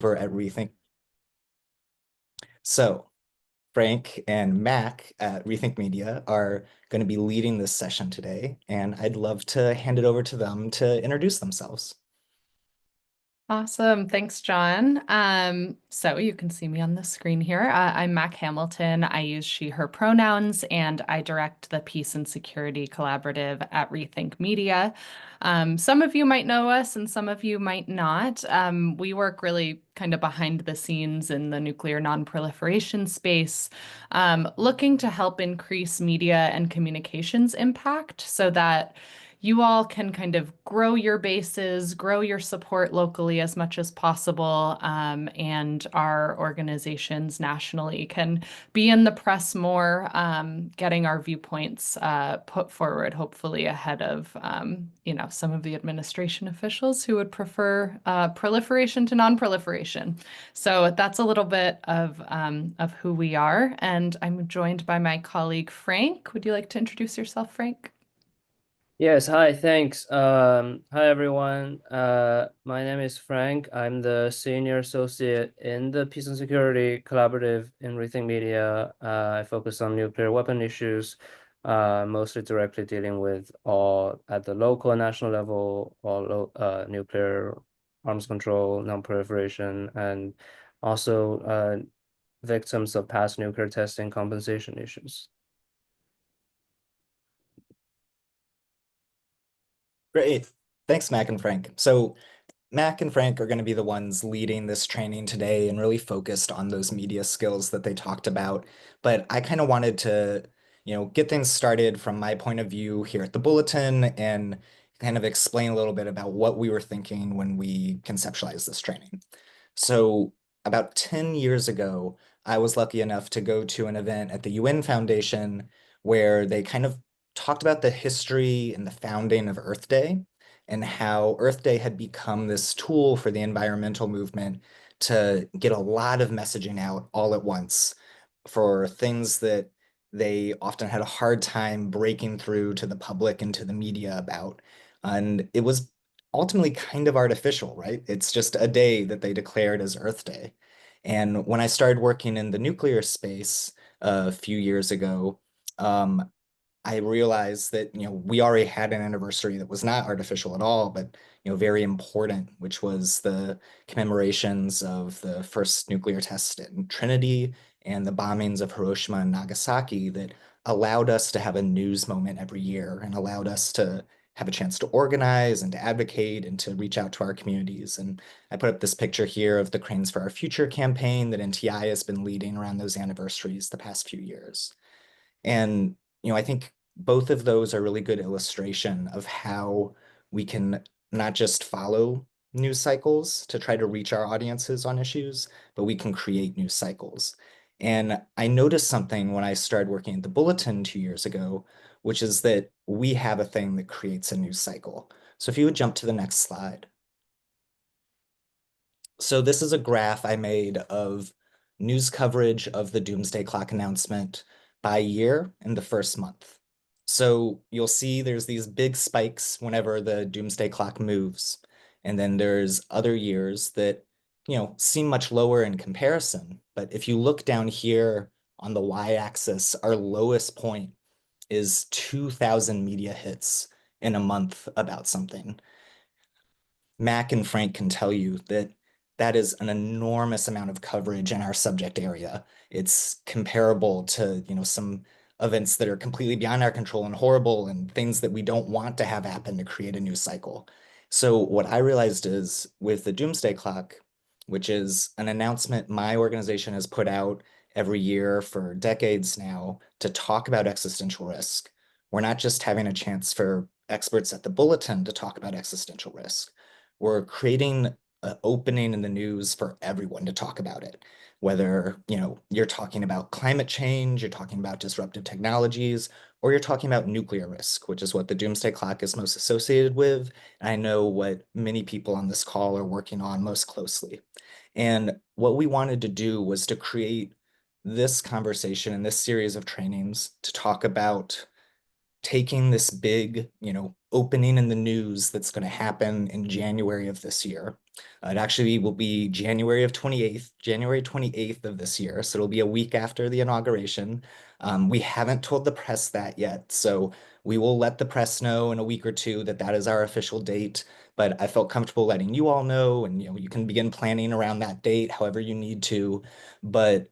over at Rethink. So Frank and Mac at Rethink Media are going to be leading this session today, and I'd love to hand it over to them to introduce themselves. Awesome. Thanks, John. So you can see me on the screen here. I'm Mac Hamilton. I use she, her pronouns, and I direct the Peace and Security Collaborative at Rethink Media. Some of you might know us and some of you might not. We work really kind of behind the scenes in the nuclear non-proliferation space, looking to help increase media and communications impact so that you all can kind of grow your bases, grow your support locally as much as possible, and our organizations nationally can be in the press more, getting our viewpoints put forward, hopefully ahead of some of the administration officials who would prefer proliferation to non-proliferation. So that's a little bit of who we are, and I'm joined by my colleague Frank. Would you like to introduce yourself, Frank? Yes, hi, thanks. Hi everyone. My name is Frank. I'm the senior associate in the Peace and Security Collaborative in Rethink Media. I focus on nuclear weapon issues, mostly directly dealing with all at the local and national level, nuclear arms control, non-proliferation, and also victims of past nuclear testing compensation issues. Great. Thanks, Mac and Frank. So Mac and Frank are going to be the ones leading this training today and really focused on those media skills that they talked about. But I kind of wanted to, get things started from my point of view here at the Bulletin and kind of explain a little bit about what we were thinking when we conceptualized this training. So about 10 years ago, I was lucky enough to go to an event at the UN Foundation where they kind of talked about the history and the founding of Earth Day and how Earth Day had become this tool for the environmental movement to get a lot of messaging out all at once for things that they often had a hard time breaking through to the public and to the media about. And it was ultimately kind of artificial, right? It's just a day that they declared as Earth Day. And when I started working in the nuclear space a few years ago, um, I realized that, we already had an anniversary that was not artificial at all, but, very important, which was the commemorations of the first nuclear test in Trinity and the bombings of Hiroshima and Nagasaki that allowed us to have a news moment every year and allowed us to have a chance to organize and to advocate and to reach out to our communities. And I put up this picture here of the Cranes for Our Future campaign that NTI has been leading around those anniversaries the past few years. And, I think both of those are really good illustration of how we can not just follow news cycles to try to reach our audiences on issues, but we can create news cycles. And I noticed something when I started working at the Bulletin 2 years ago, which is that we have a thing that creates a news cycle. So if you would jump to the next slide. So this is a graph I made of news coverage of the Doomsday Clock announcement by year in the first month. So you'll see there's these big spikes whenever the Doomsday Clock moves. And then there's other years that, seem much lower in comparison. But if you look down here on the y-axis, our lowest point is 2,000 media hits in a month about something. Mac and Frank can tell you that that is an enormous amount of coverage in our subject area. It's comparable to, some events that are completely beyond our control and horrible and things that we don't want to have happen to create a news cycle. So what I realized is with the Doomsday Clock, which is an announcement my organization has put out every year for decades now to talk about existential risk, we're not just having a chance for experts at the Bulletin to talk about existential risk. We're creating an opening in the news for everyone to talk about it. Whether, you're talking about climate change, you're talking about disruptive technologies, or you're talking about nuclear risk, which is what the Doomsday Clock is most associated with. And I know what many people on this call are working on most closely. And what we wanted to do was to create this conversation and this series of trainings to talk about taking this big, opening in the news that's going to happen in January of this year It actually will be January 28th of this year. So it'll be a week after the inauguration. We haven't told the press that yet. So we will let the press know in a week or two that that is our official date. But I felt comfortable letting you all know, and you can begin planning around that date however you need to. But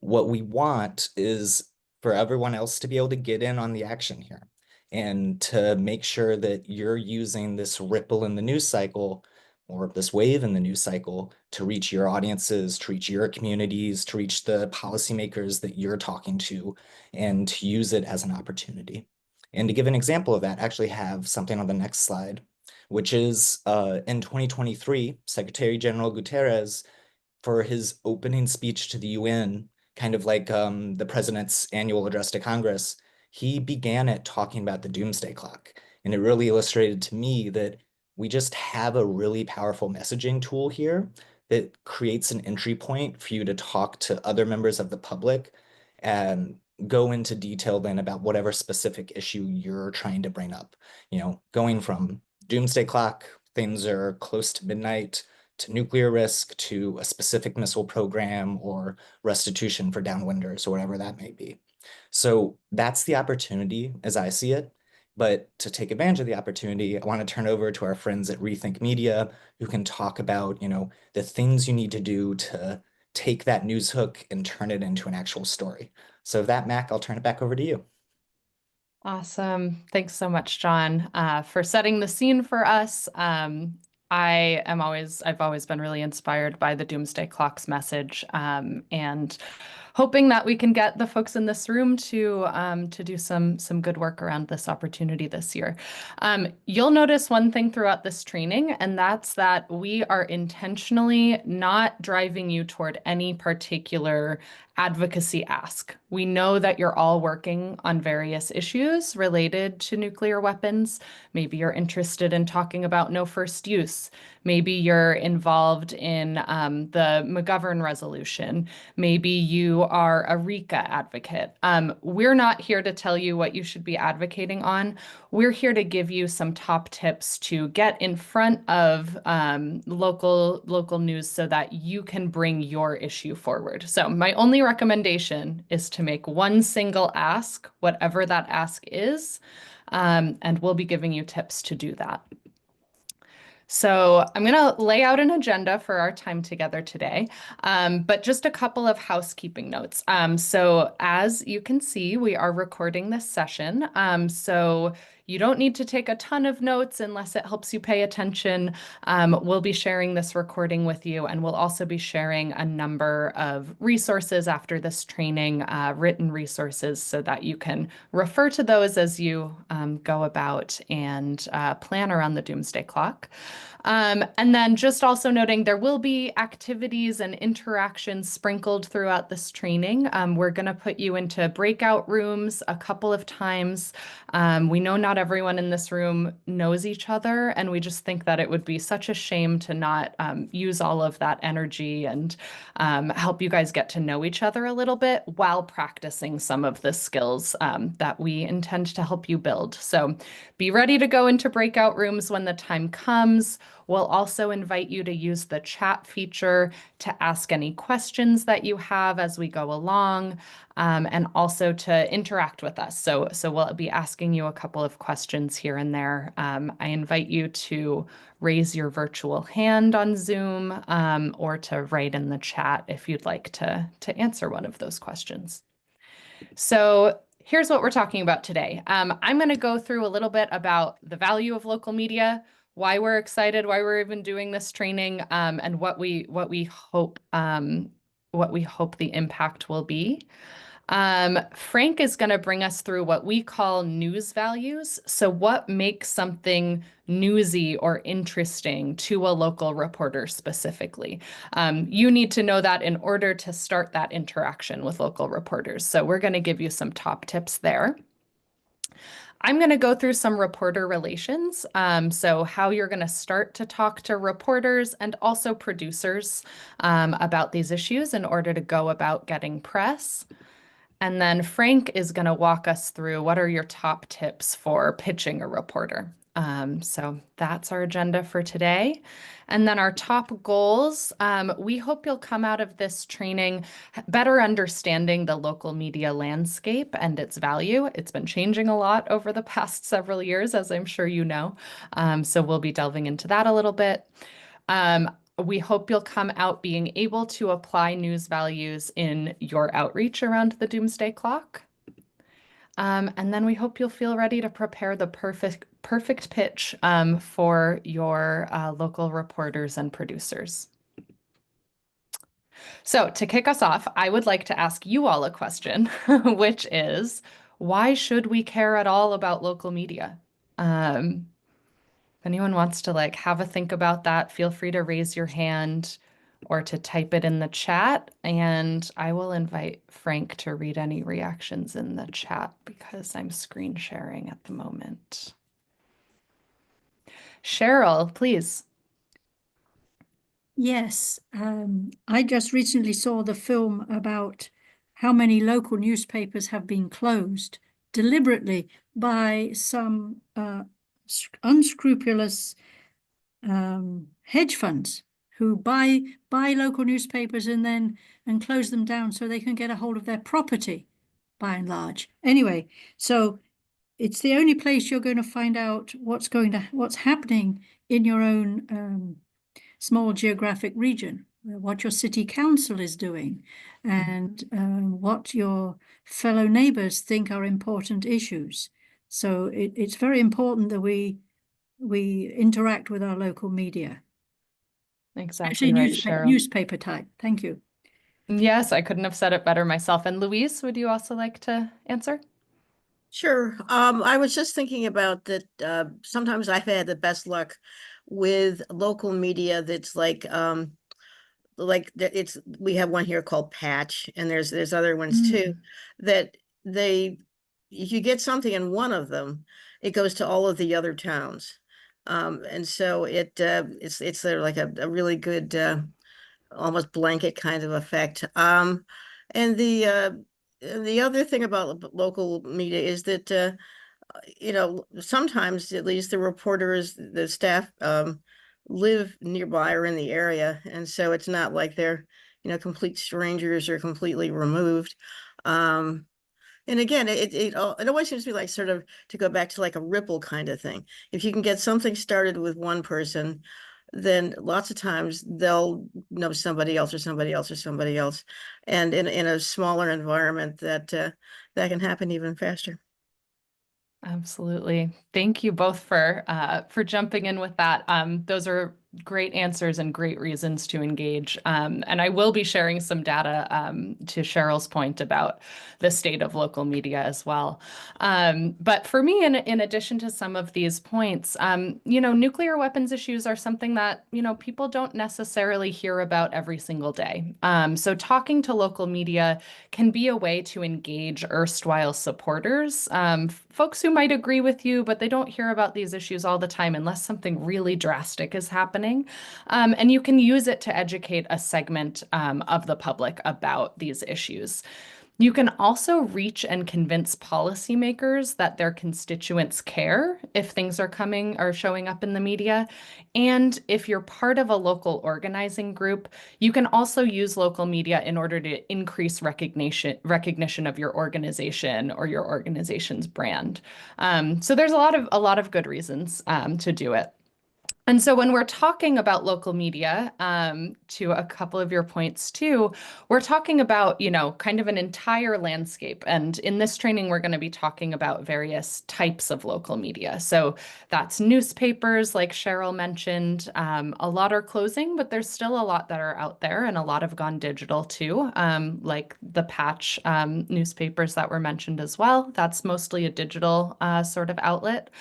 what we want is for everyone else to be able to get in on the action here and to make sure that you're using this ripple in the news cycle or this wave in the news cycle to reach your audiences, to reach your communities, to reach the policymakers that you're talking to, and to use it as an opportunity. And to give an example of that, I actually have something on the next slide, which is in 2023, Secretary General Guterres for his opening speech to the UN, kind of like the president's annual address to Congress, he began it talking about the doomsday clock. And it really illustrated to me that we just have a really powerful messaging tool here that creates an entry point for you to talk to other members of the public and go into detail then about whatever specific issue you're trying to bring up. Going from doomsday clock, things are close to midnight, to nuclear risk, to a specific missile program or restitution for downwinders or whatever that may be. So that's the opportunity as I see it. But to take advantage of the opportunity, I want to turn over to our friends at Rethink Media who can talk about, the things you need to do to take that news hook and turn it into an actual story. So with that, Mac, I'll turn it back over to you. Awesome. Thanks so much, John, for setting the scene for us. I've always been really inspired by the Doomsday Clock's message, and hoping that we can get the folks in this room to do some good work around this opportunity this year. You'll notice one thing throughout this training, and that's that we are intentionally not driving you toward any particular advocacy ask. We know that you're all working on various issues related to nuclear weapons. Maybe you're interested in talking about no first use. Maybe you're involved in the McGovern resolution. Maybe you are a RECA advocate. We're not here to tell you what you should be advocating on. We're here to give you some top tips to get in front of local news so that you can bring your issue forward. So my only recommendation is to make one single ask, whatever that ask is, and we'll be giving you tips to do that. So I'm going to lay out an agenda for our time together today, but just a couple of housekeeping notes. So as you can see, we are recording this session. So you don't need to take a ton of notes unless it helps you pay attention. We'll be sharing this recording with you, and we'll also be sharing a number of resources after this training, written resources, so that you can refer to those as you go about and plan around the Doomsday Clock. And then just also noting there will be activities and interactions sprinkled throughout this training. We're going to put you into breakout rooms a couple of times. We know not everyone in this room knows each other, and we just think that it would be such a shame to not use all of that energy and help you guys get to know each other a little bit while practicing some of the skills that we intend to help you build. So be ready to go into breakout rooms when the time comes. We'll also invite you to use the chat feature to ask any questions that you have as we go along, and also to interact with us. So we'll be asking you a couple of questions here and there. I invite you to raise your virtual hand on Zoom, or to write in the chat if you'd like to answer one of those questions. So here's what we're talking about today. I'm going to go through a little bit about the value of local media, why we're excited, why we're even doing this training, and what we hope the impact will be. Frank is going to bring us through what we call news values. So what makes something newsy or interesting to a local reporter specifically? You need to know that in order to start that interaction with local reporters. So we're going to give you some top tips there. I'm going to go through some reporter relations, so how you're going to start to talk to reporters and also producers about these issues in order to go about getting press. And then Frank is going to walk us through what are your top tips for pitching a reporter. So that's our agenda for today. And then our top goals, we hope you'll come out of this training better understanding the local media landscape and its value. It's been changing a lot over the past several years, as I'm sure you know. So we'll be delving into that a little bit. Um, we hope you'll come out being able to apply news values in your outreach around the Doomsday Clock. And then we hope you'll feel ready to prepare the perfect pitch for your local reporters and producers. So to kick us off, I would like to ask you all a question, which is, why should we care at all about local media? If anyone wants to have a think about that, feel free to raise your hand or to type it in the chat. And I will invite Frank to read any reactions in the chat because I'm screen sharing at the moment. Cheryl, please. Yes, I just recently saw the film about how many local newspapers have been closed deliberately by some unscrupulous hedge funds who buy local newspapers and close them down so they can get a hold of their property, by and large. Anyway, so it's the only place you're going to find out what's happening in your own small geographic region, what your city council is doing, and what your fellow neighbors think are important issues. So it's very important that we interact with our local media. Exactly Actually, right, Cheryl. newspaper type. Thank you. Yes, I couldn't have said it better myself. And Louise, would you also like to answer? Sure. I was just thinking about that. Sometimes I've had the best luck with local media that's it's we have one here called Patch, and there's other ones too that they if you get something in one of them, it goes to all of the other towns. And so it's sort of like a really good almost blanket kind of effect. And the other thing about local media is that sometimes at least the reporters, the staff live nearby or in the area, and so it's not like they're complete strangers or completely removed. And again, it always seems to be like sort of to go back to like a ripple kind of thing. If you can get something started with one person, then lots of times they'll know somebody else or somebody else or somebody else, and in a smaller environment that can happen even faster. Absolutely. Thank you both for jumping in with that. Those are great answers and great reasons to engage. And I will be sharing some data to Cheryl's point about the state of local media as well. But for me, in addition to some of these points, nuclear weapons issues are something that, people don't necessarily hear about every single day. So talking to local media can be a way to engage erstwhile supporters, folks who might agree with you, but they don't hear about these issues all the time unless something really drastic is happening. And you can use it to educate a segment of the public about these issues. You can also reach and convince policymakers that their constituents care if things are coming or showing up in the media. And if you're part of a local organizing group, you can also use local media in order to increase recognition of your organization or your organization's brand. So there's a lot of good reasons to do it. And so when we're talking about local media, to a couple of your points too, we're talking about, kind of an entire landscape. And in this training, we're going to be talking about various types of local media. So that's newspapers, like Cheryl mentioned. A lot are closing, but there's still a lot that are out there, and a lot have gone digital too, like the Patch newspapers that were mentioned as well. That's mostly a digital sort of outlet.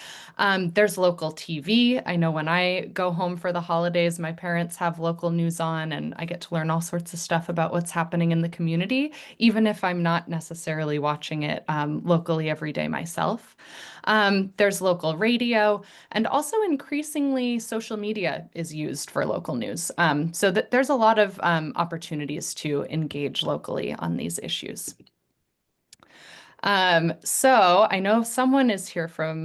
There's local TV. I know when I go home for the holidays, my parents have local news on, and I get to learn all sorts of stuff about what's happening in the community, even if I'm not necessarily watching it locally every day myself. There's local radio, and also increasingly social media is used for local news. So there's a lot of opportunities to engage locally on these issues. So I know someone is here from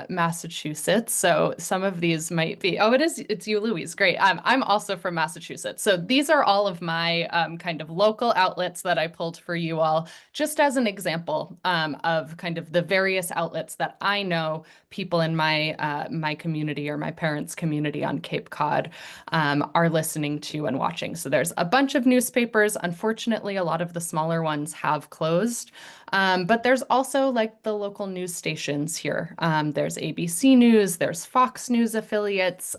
Massachusetts, so some of these might be. Oh, it's you, Louise. Great. I'm also from Massachusetts. So these are all of my kind of local outlets that I pulled for you all, just as an example of kind of the various outlets that I know people in my community or my parents' community on Cape Cod are listening to and watching. So there's a bunch of newspapers. Unfortunately, a lot of the smaller ones have closed. But there's also like the local news stations here. There's ABC News, there's Fox News affiliates,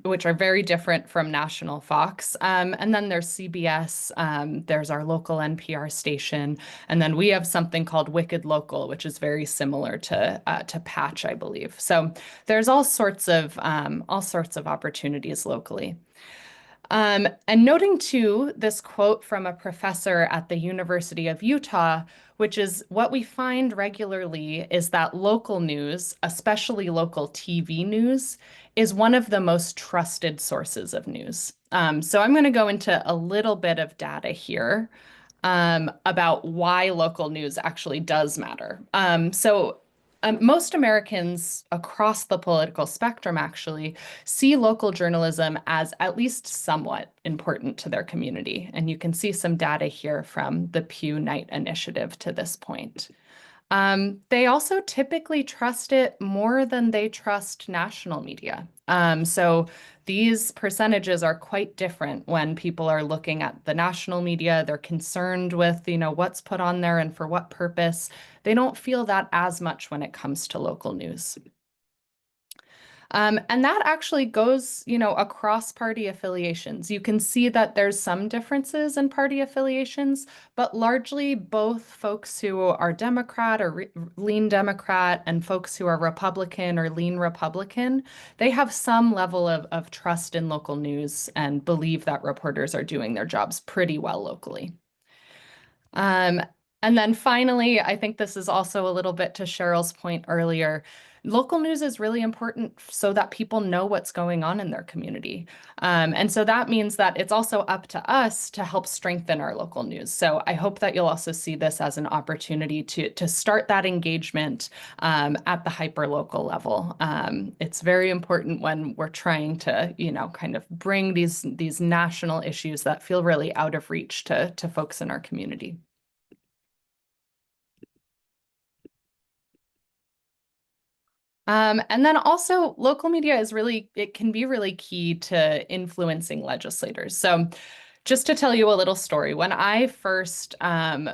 which are very different from national Fox. And then there's CBS, there's our local NPR station, and then we have something called Wicked Local, which is very similar to Patch, I believe. So there's all sorts of opportunities locally. And noting too, this quote from a professor at the University of Utah, which is what we find regularly is that local news, especially local TV news, is one of the most trusted sources of news. So I'm going to go into a little bit of data here about why local news actually does matter. Most Americans across the political spectrum actually see local journalism as at least somewhat important to their community. And you can see some data here from the Pew Knight Initiative to this point. They also typically trust it more than they trust national media. So these percentages are quite different when people are looking at the national media. They're concerned with, what's put on there and for what purpose. They don't feel that as much when it comes to local news. And that actually goes, across party affiliations. You can see that there's some differences in party affiliations, but largely both folks who are Democrat or lean Democrat and folks who are Republican or lean Republican, they have some level of trust in local news and believe that reporters are doing their jobs pretty well locally. And then finally, I think this is also a little bit to Cheryl's point earlier. Local news is really important so that people know what's going on in their community. And so that means that it's also up to us to help strengthen our local news. So I hope that you'll also see this as an opportunity to start that engagement at the hyperlocal level. It's very important when we're trying to, kind of bring these national issues that feel really out of reach to folks in our community. And then also local media it can be really key to influencing legislators. So just to tell you a little story, when I first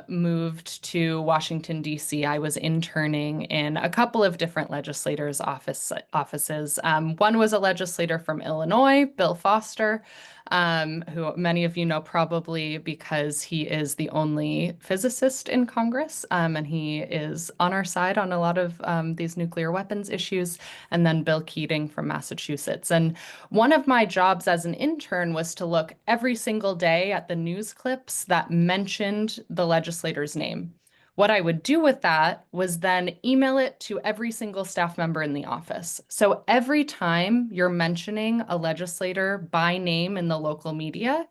moved to Washington, D.C., I was interning in a couple of different legislators' offices. One was a legislator from Illinois, Bill Foster, who many of you know probably because he is the only physicist in Congress, and he is on our side on a lot of these nuclear weapons issues, and then Bill Keating from Massachusetts. And one of my jobs as an intern was to look every single day at the news clips that mentioned the legislator's name. What I would do with that was then email it to every single staff member in the office. So every time you're mentioning a legislator by name in the local media,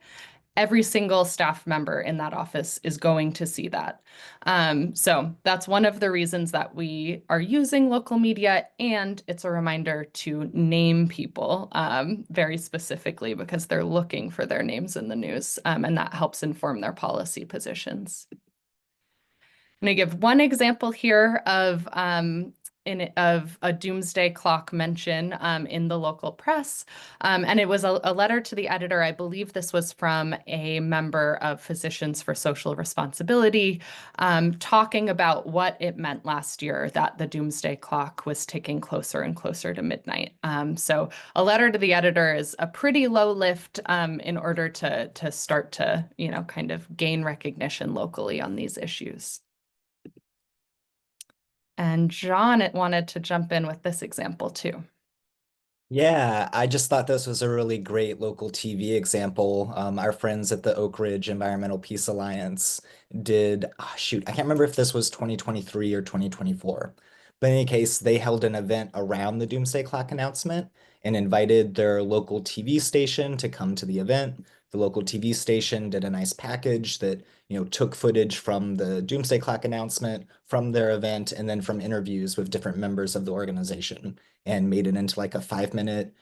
every single staff member in that office is going to see that. So that's one of the reasons that we are using local media, and it's a reminder to name people very specifically because they're looking for their names in the news, and that helps inform their policy positions. I'm going to give one example here of a doomsday clock mention in the local press. And it was a letter to the editor. I believe this was from a member of Physicians for Social Responsibility, talking about what it meant last year that the doomsday clock was ticking closer and closer to midnight. So a letter to the editor is a pretty low lift in order to start to, kind of gain recognition locally on these issues. And John wanted to jump in with this example too. Yeah, I just thought this was a really great local TV example. Our friends at the Oak Ridge Environmental Peace Alliance did, shoot, I can't remember if this was 2023 or 2024. But in any case, they held an event around the Doomsday Clock announcement and invited their local TV station to come to the event. The local TV station did a nice package that, took footage from the Doomsday Clock announcement, from their event, and then from interviews with different members of the organization and made it into like a 5 minute,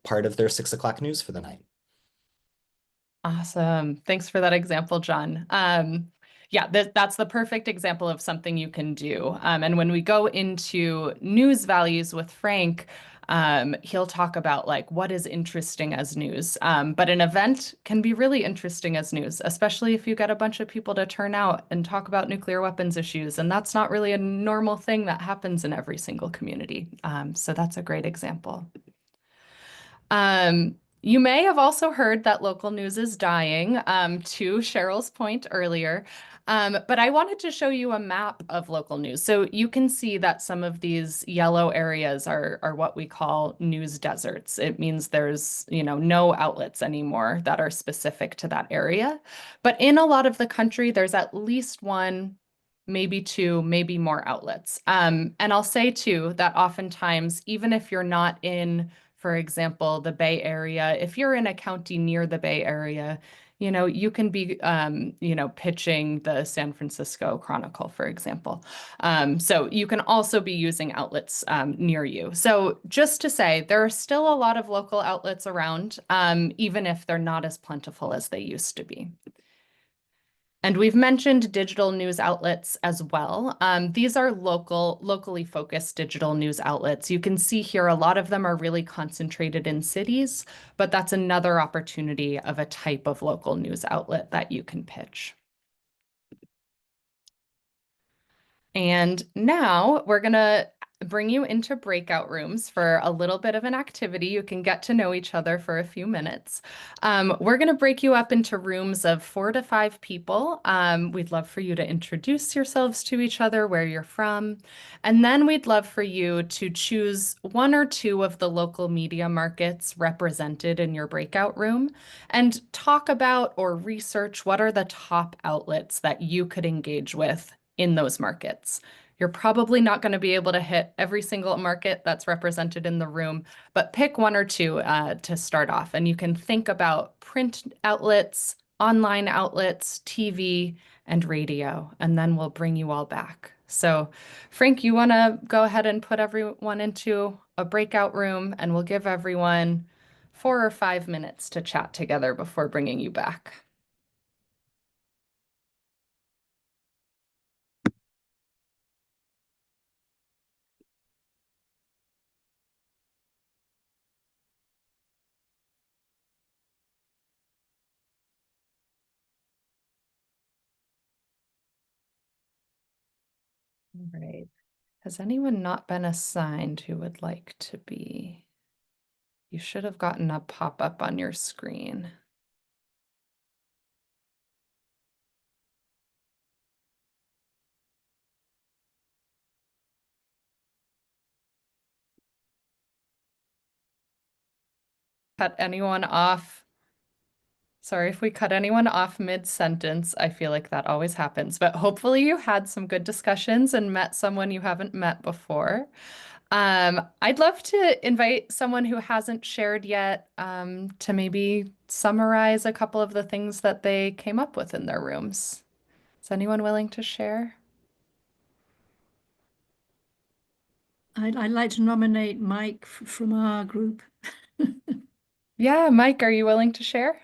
part of their 6 o'clock news for the night. Awesome. Thanks for that example, John. Yeah, that's the perfect example of something you can do. And when we go into news values with Frank, he'll talk about like what is interesting as news. But an event can be really interesting as news, especially if you get a bunch of people to turn out and talk about nuclear weapons issues. And that's not really a normal thing that happens in every single community. So that's a great example. You may have also heard that local news is dying, to Cheryl's point earlier. But I wanted to show you a map of local news. So you can see that some of these yellow areas are what we call news deserts. It means there's, no outlets anymore that are specific to that area. But in a lot of the country, there's at least one, maybe two, maybe more outlets. And I'll say too that oftentimes, even if you're not in, for example, the Bay Area, if you're in a county near the Bay Area, you can be, pitching the San Francisco Chronicle, for example. So you can also be using outlets near you. So just to say, there are still a lot of local outlets around, even if they're not as plentiful as they used to be. And we've mentioned digital news outlets as well. These are locally focused digital news outlets. You can see here a lot of them are really concentrated in cities, but that's another opportunity of a type of local news outlet that you can pitch. And now we're going to bring you into breakout rooms for a little bit of an activity. You can get to know each other for a few minutes. We're going to break you up into rooms of 4 to 5 people. We'd love for you to introduce yourselves to each other, where you're from. And then we'd love for you to choose 1 or 2 of the local media markets represented in your breakout room and talk about or research what are the top outlets that you could engage with in those markets. You're probably not going to be able to hit every single market that's represented in the room, but pick 1 or 2 to start off. And you can think about print outlets, online outlets, TV, and radio, and then we'll bring you all back. So Frank, you want to go ahead and put everyone into a breakout room, and we'll give everyone 4 or 5 minutes to chat together before bringing you back. All right. Has anyone not been assigned who would like to be? You should have gotten a pop-up on your screen. Cut anyone off? Sorry if we cut anyone off mid-sentence. I feel like that always happens, but hopefully you had some good discussions and met someone you haven't met before. I'd love to invite someone who hasn't shared yet, to maybe summarize a couple of the things that they came up with in their rooms. Is anyone willing to share? I'd like to nominate Mike from our group. Yeah, Mike, are you willing to share?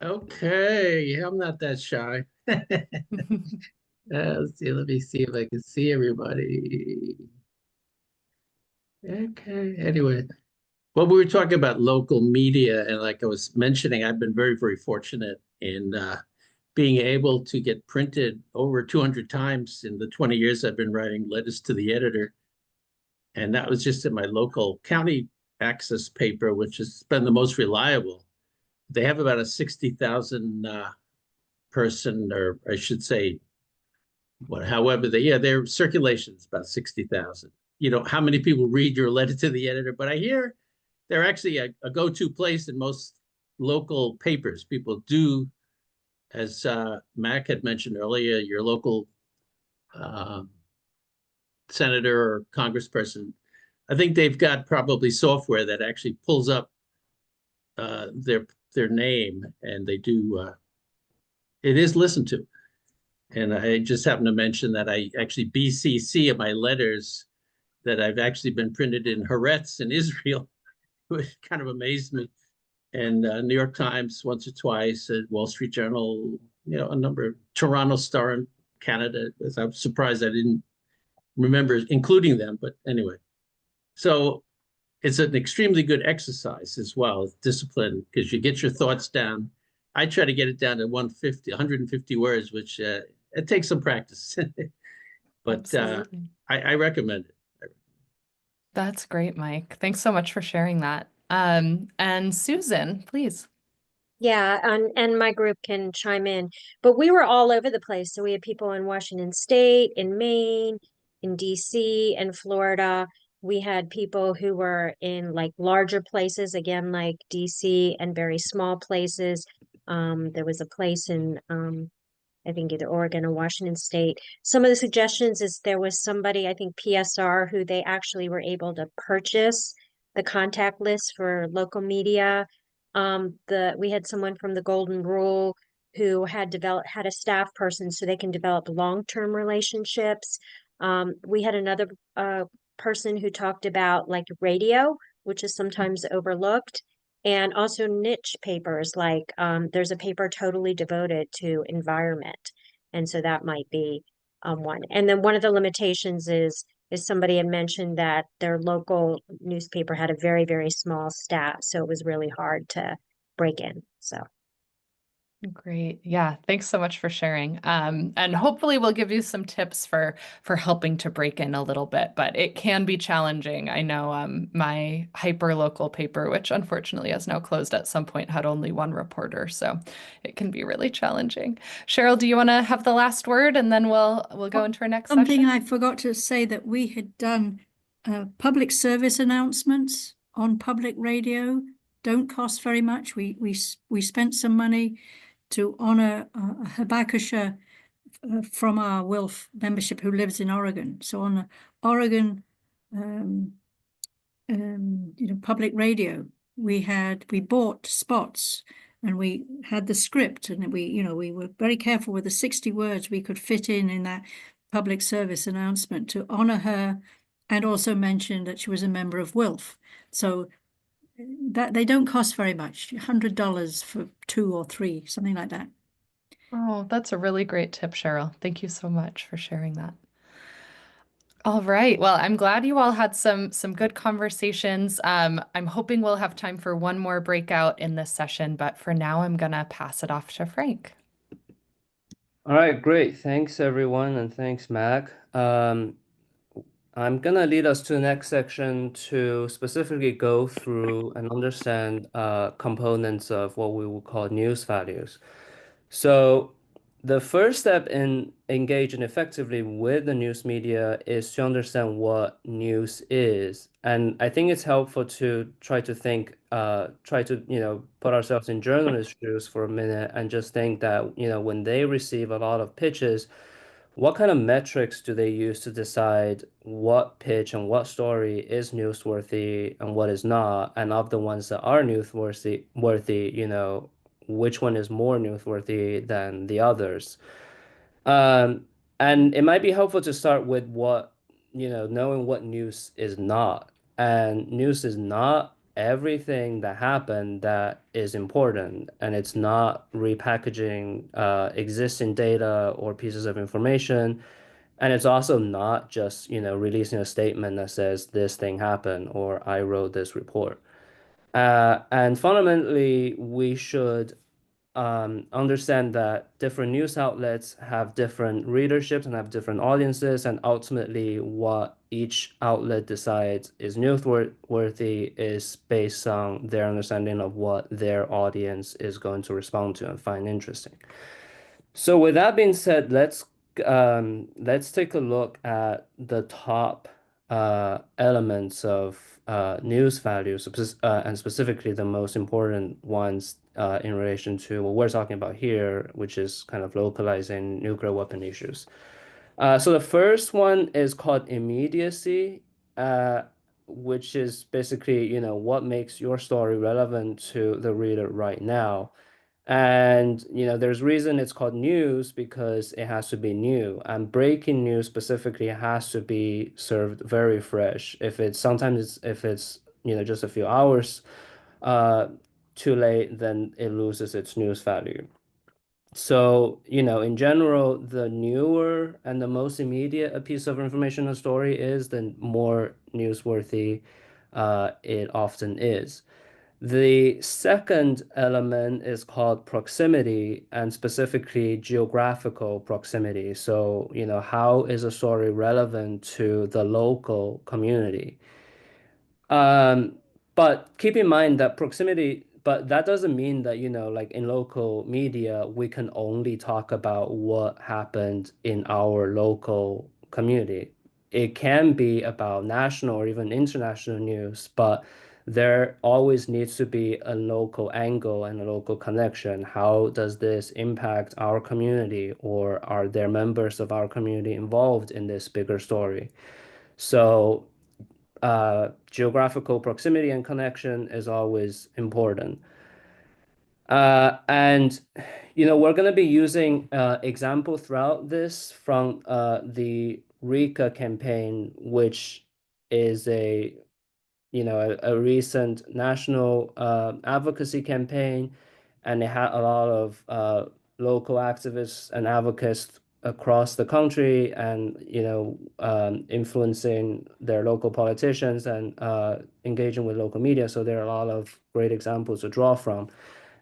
Okay, I'm not that shy. Let's see, let me see if I can see everybody. Okay, anyway. Well, we were talking about local media, and like I was mentioning, I've been very, very fortunate in being able to get printed over 200 times in the 20 years I've been writing letters to the editor. And that was just in my local county access paper, which has been the most reliable. They have about a 60,000 person, or I should say, however, their circulation is about 60,000. How many people read your letter to the editor? But I hear they're actually a go-to place in most local papers. People do, as Mac had mentioned earlier, your local senator or congressperson. I think they've got probably software that actually pulls up their their name, and they do. It is listened to, and I just happen to mention that I actually BCC in my letters that I've actually been printed in Haaretz in Israel, which kind of amazed me. And New York Times once or twice, Wall Street Journal, a number of Toronto Star in Canada. I'm surprised I didn't remember including them, but anyway. So it's an extremely good exercise as well, discipline, because you get your thoughts down. I try to get it down to 150 words, which it takes some practice. But I recommend it. That's great, Mike. Thanks so much for sharing that. And Susan, please. Yeah, and my group can chime in, but we were all over the place. So we had people in Washington State, in Maine, in DC, and Florida. We had people who were in like larger places, again, like DC, and very small places. There was a place in I think either Oregon or Washington State. Some of the suggestions is there was somebody, I think PSR, who they actually were able to purchase the contact list for local media. We had someone from the Golden Rule who had a staff person so they can develop long-term relationships. We had another person who talked about like radio, which is sometimes overlooked, and also niche papers like there's a paper totally devoted to environment, and so that might be one. And then one of the limitations is somebody had mentioned that their local newspaper had a very, very small staff, so it was really hard to break in. So Great. Yeah. Thanks so much for sharing. And hopefully we'll give you some tips for helping to break in a little bit, but it can be challenging. I know my hyper local paper, which unfortunately has now closed at some point, had only one reporter, so it can be really challenging. Cheryl, do you want to have the last word, and then we'll go into our next Something session? I forgot to say, that we had done public service announcements on public radio. Don't cost very much. We spent some money to honor a Habakasha from our WILF membership who lives in Oregon. So on the Oregon, public radio, we bought spots, and we had the script, and we were very careful with the 60 words we could fit in that public service announcement to honor her, and also mention that she was a member of WILF. So that they don't cost very much, $100 for 2 or 3, something like that. Oh, that's a really great tip, Cheryl. Thank you so much for sharing that. All right. Well, I'm glad you all had some good conversations. I'm hoping we'll have time for one more breakout in this session, but for now, I'm gonna pass it off to Frank. All right, great. Thanks, everyone, and thanks, Mac. I'm gonna lead us to the next section to specifically go through and understand components of what we will call news values. So the first step in engaging effectively with the news media is to understand what news is. And I think it's helpful to try to put ourselves in journalists' shoes for a minute and just think that, when they receive a lot of pitches, what kind of metrics do they use to decide what pitch and what story is newsworthy and what is not? And of the ones that are newsworthy, which one is more newsworthy than the others? And it might be helpful to start with knowing what news is not. And news is not everything that happened that is important. And it's not repackaging existing data or pieces of information. And it's also not just, releasing a statement that says this thing happened or I wrote this report. And fundamentally, we should understand that different news outlets have different readerships and have different audiences, and ultimately, what each outlet decides is newsworthy is based on their understanding of what their audience is going to respond to and find interesting. So, with that being said, let's take a look at the top elements of news values, and specifically the most important ones in relation to what we're talking about here, which is kind of localizing nuclear weapon issues. So the first one is called immediacy. which is basically, what makes your story relevant to the reader right now. And there's reason it's called news because it has to be new, and breaking news specifically has to be served very fresh. If it's just a few hours uh, too late, then it loses its news value. So, in general, the newer and the most immediate a piece of information or story is, the more newsworthy it often is. The second element is called proximity, and specifically geographical proximity. So, how is a story relevant to the local community? Um, but keep in mind that but that doesn't mean that, like in local media, we can only talk about what happened in our local community. It can be about national or even international news, but there always needs to be a local angle and a local connection. How does this impact our community, or are there members of our community involved in this bigger story? So geographical proximity and connection is always important. And we're going to be using example throughout this from the RICA campaign, which is a recent national advocacy campaign, and it had a lot of local activists and advocates across the country, and influencing their local politicians and engaging with local media. So there are a lot of great examples to draw from,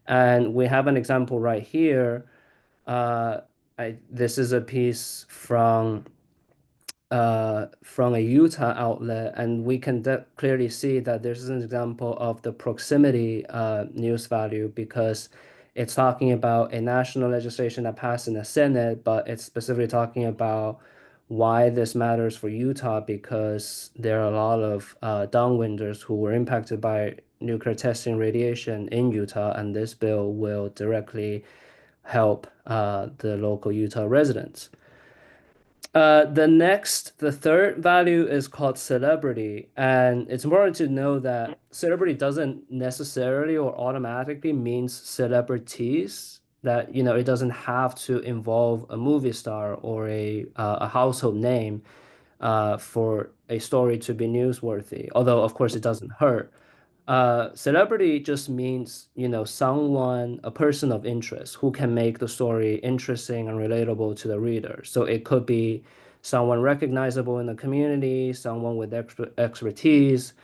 and we have an example right here. Uh, this is a piece from a Utah outlet, and we can clearly see that this is an example of the proximity news value, because it's talking about a national legislation that passed in the Senate, but it's specifically talking about why this matters for Utah, because there are a lot of downwinders who were impacted by nuclear testing radiation in Utah, and this bill will directly help the local Utah residents. The third value is called celebrity. And it's important to know that celebrity doesn't necessarily or automatically means celebrities, that, it doesn't have to involve a movie star or a household name for a story to be newsworthy. Although, of course, it doesn't hurt. Celebrity just means, someone, a person of interest who can make the story interesting and relatable to the reader. So it could be someone recognizable in the community, someone with expertise,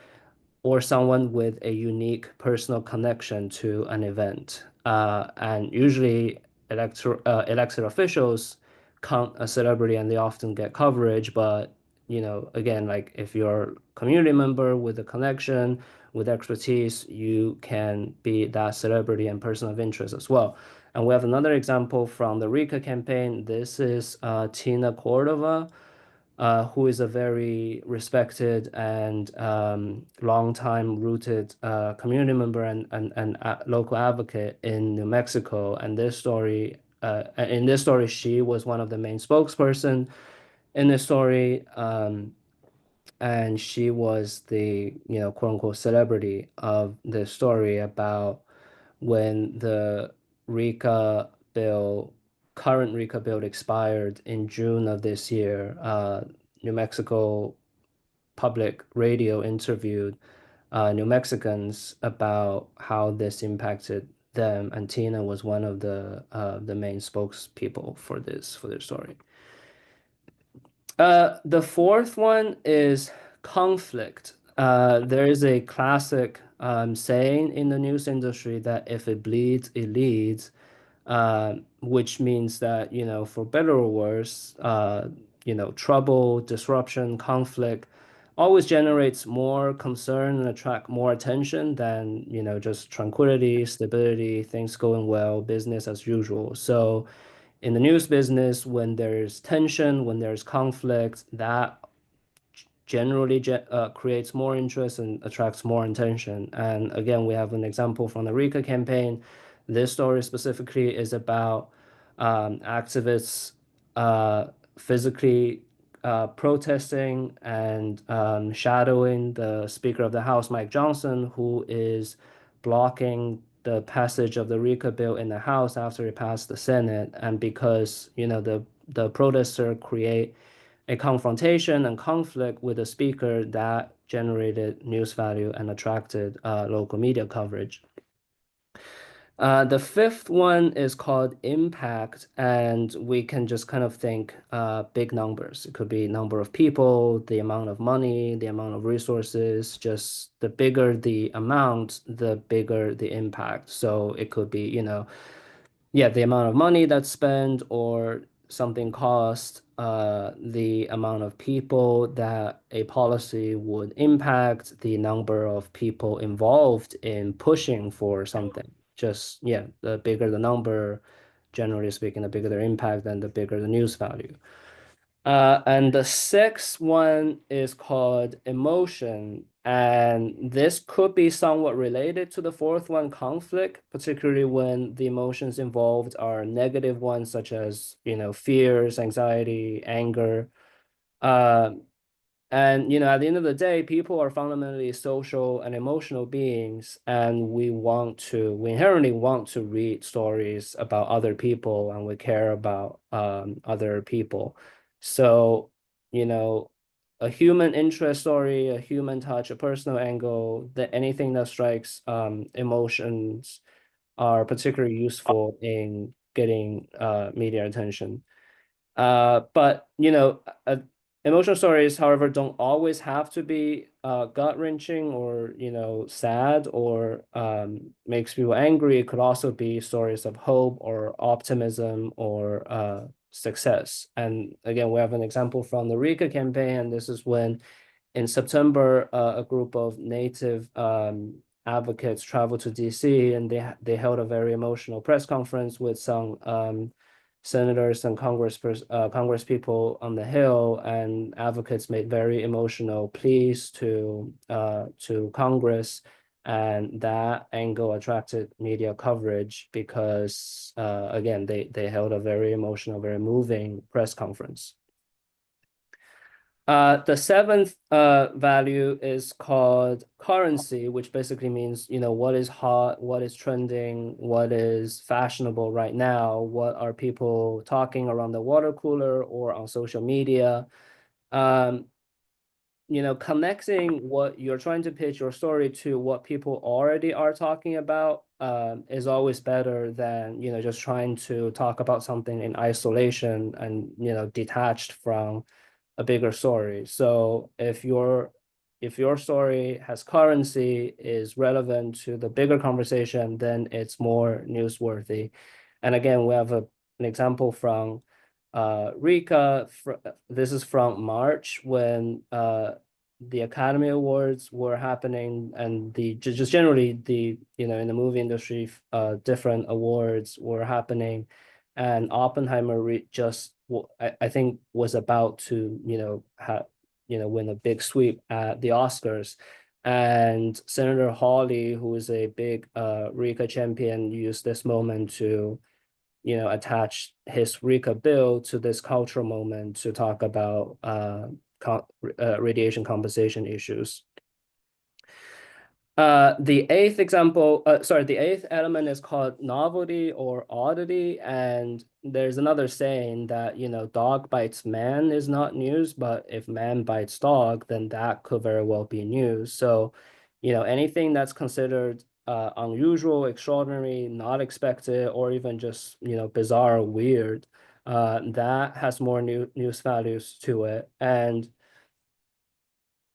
or someone with a unique personal connection to an event. And usually elected officials count a celebrity and they often get coverage. But, again, like if you're a community member with a connection, with expertise, you can be that celebrity and person of interest as well. And we have another example from the RICA campaign. This is Tina Cordova, who is a very respected and long-time rooted community member and local advocate in New Mexico. And in this story, she was one of the main spokesperson in this story. And she was the, quote unquote, celebrity of the story about when the RICA bill, current RICA bill expired in June of this year. New Mexico Public Radio interviewed New Mexicans about how this impacted them, and Tina was one of the main spokespeople for this story. The fourth one is conflict. There is a classic saying in the news industry that if it bleeds, it leads, which means that, for better or worse, trouble, disruption, conflict always generates more concern and attract more attention than, just tranquility, stability, things going well, business as usual. So in the news business, when there's tension, when there's conflict, that generally creates more interest and attracts more attention. And again, we have an example from the RICA campaign. This story specifically is about activists physically protesting and shadowing the Speaker of the House, Mike Johnson, who is blocking the passage of the RICA bill in the House after it passed the Senate. And because, the protester create a confrontation and conflict with the speaker, that generated news value and attracted local media coverage. The fifth one is called impact, and we can just kind of think big numbers. It could be number of people, the amount of money, the amount of resources. Just the bigger the amount, the bigger the impact. So it could be, the amount of money that's spent, or something cost, the amount of people that a policy would impact, the number of people involved in pushing for something. Just, the bigger the number, generally speaking, the bigger the impact, and the bigger the news value. And the sixth one is called emotion. And this could be somewhat related to the fourth one, conflict, particularly when the emotions involved are negative ones, such as, fears, anxiety, anger. And at the end of the day, people are fundamentally social and emotional beings, and we inherently want to read stories about other people, and we care about other people. So, a human interest story, a human touch, a personal angle, that anything that strikes emotions are particularly useful in getting media attention. But emotional stories, however, don't always have to be gut-wrenching or sad or makes people angry. It could also be stories of hope or optimism or success. And again, we have an example from the RICA campaign, and this is when in September, a group of Native advocates traveled to DC, and they held a very emotional press conference with some senators and Congress people on the Hill, and advocates made very emotional pleas to Congress, and that angle attracted media coverage because again they held a very emotional, very moving press conference. The seventh value is called currency, which basically means, what is hot, what is trending, what is fashionable right now, what are people talking around the water cooler or on social media. Connecting what you're trying to pitch your story to what people already are talking about is always better than, just trying to talk about something in isolation and, detached from a bigger story. So if your story has currency, is relevant to the bigger conversation, then it's more newsworthy. And again, we have an example from RICA. This is from March, when the Academy Awards were happening, and just generally in the movie industry, different awards were happening, and Oppenheimer just I think was about to win a big sweep at the Oscars, and Senator Hawley, who is a big RICA champion, used this moment to attach his RICA bill to this cultural moment to talk about radiation compensation issues. The eighth element is called novelty or oddity. And there's another saying that, dog bites man is not news, but if man bites dog, then that could very well be news. So, anything that's considered unusual, extraordinary, not expected, or even just, bizarre or weird, that has more news values to it. And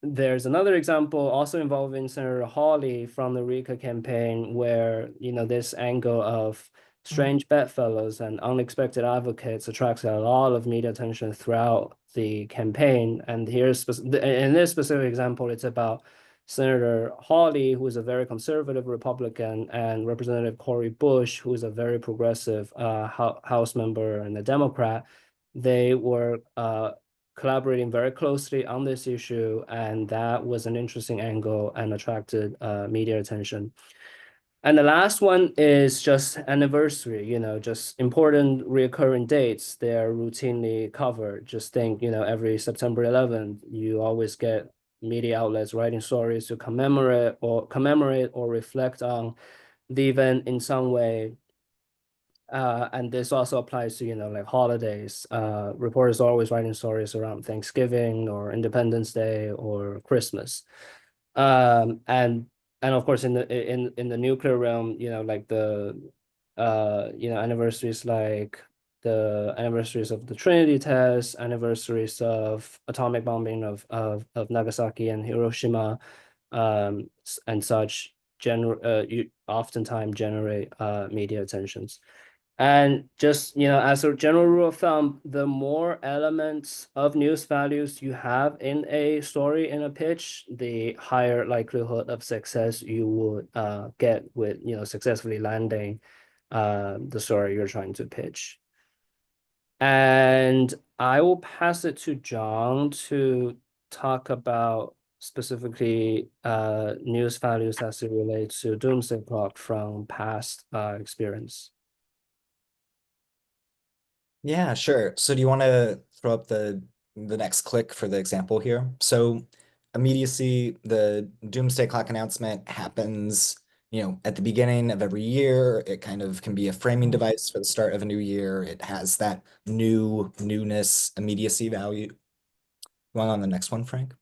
there's another example also involving Senator Hawley from the RICA campaign, where this angle of strange bedfellows and unexpected advocates attracts a lot of media attention throughout the campaign. And in this specific example, it's about Senator Hawley, who is a very conservative Republican, and Representative Cori Bush, who is a very progressive House member and a Democrat. They were collaborating very closely on this issue, and that was an interesting angle and attracted media attention. And the last one is just anniversary, just important recurring dates. They're routinely covered. Just think, every September 11th, you always get media outlets writing stories to commemorate or reflect on the event in some way. And this also applies to, like holidays. Reporters are always writing stories around Thanksgiving or Independence Day or Christmas. And of course in the nuclear realm, like the anniversaries, like the anniversaries of the Trinity test, anniversaries of atomic bombing of Nagasaki and Hiroshima, and such you oftentimes generate media attentions. And just, as a general rule of thumb, the more elements of news values you have in a story, in a pitch, the higher likelihood of success you would get with, successfully landing the story you're trying to pitch. And I will pass it to John to talk about specifically news values as it relates to Doomsday Clock from past experience. Yeah, sure. So do you want to throw up the next click for the example here? So immediacy, the Doomsday Clock announcement happens, at the beginning of every year. It kind of can be a framing device for the start of a new year. It has that newness, immediacy value. Going on the next one, Frank.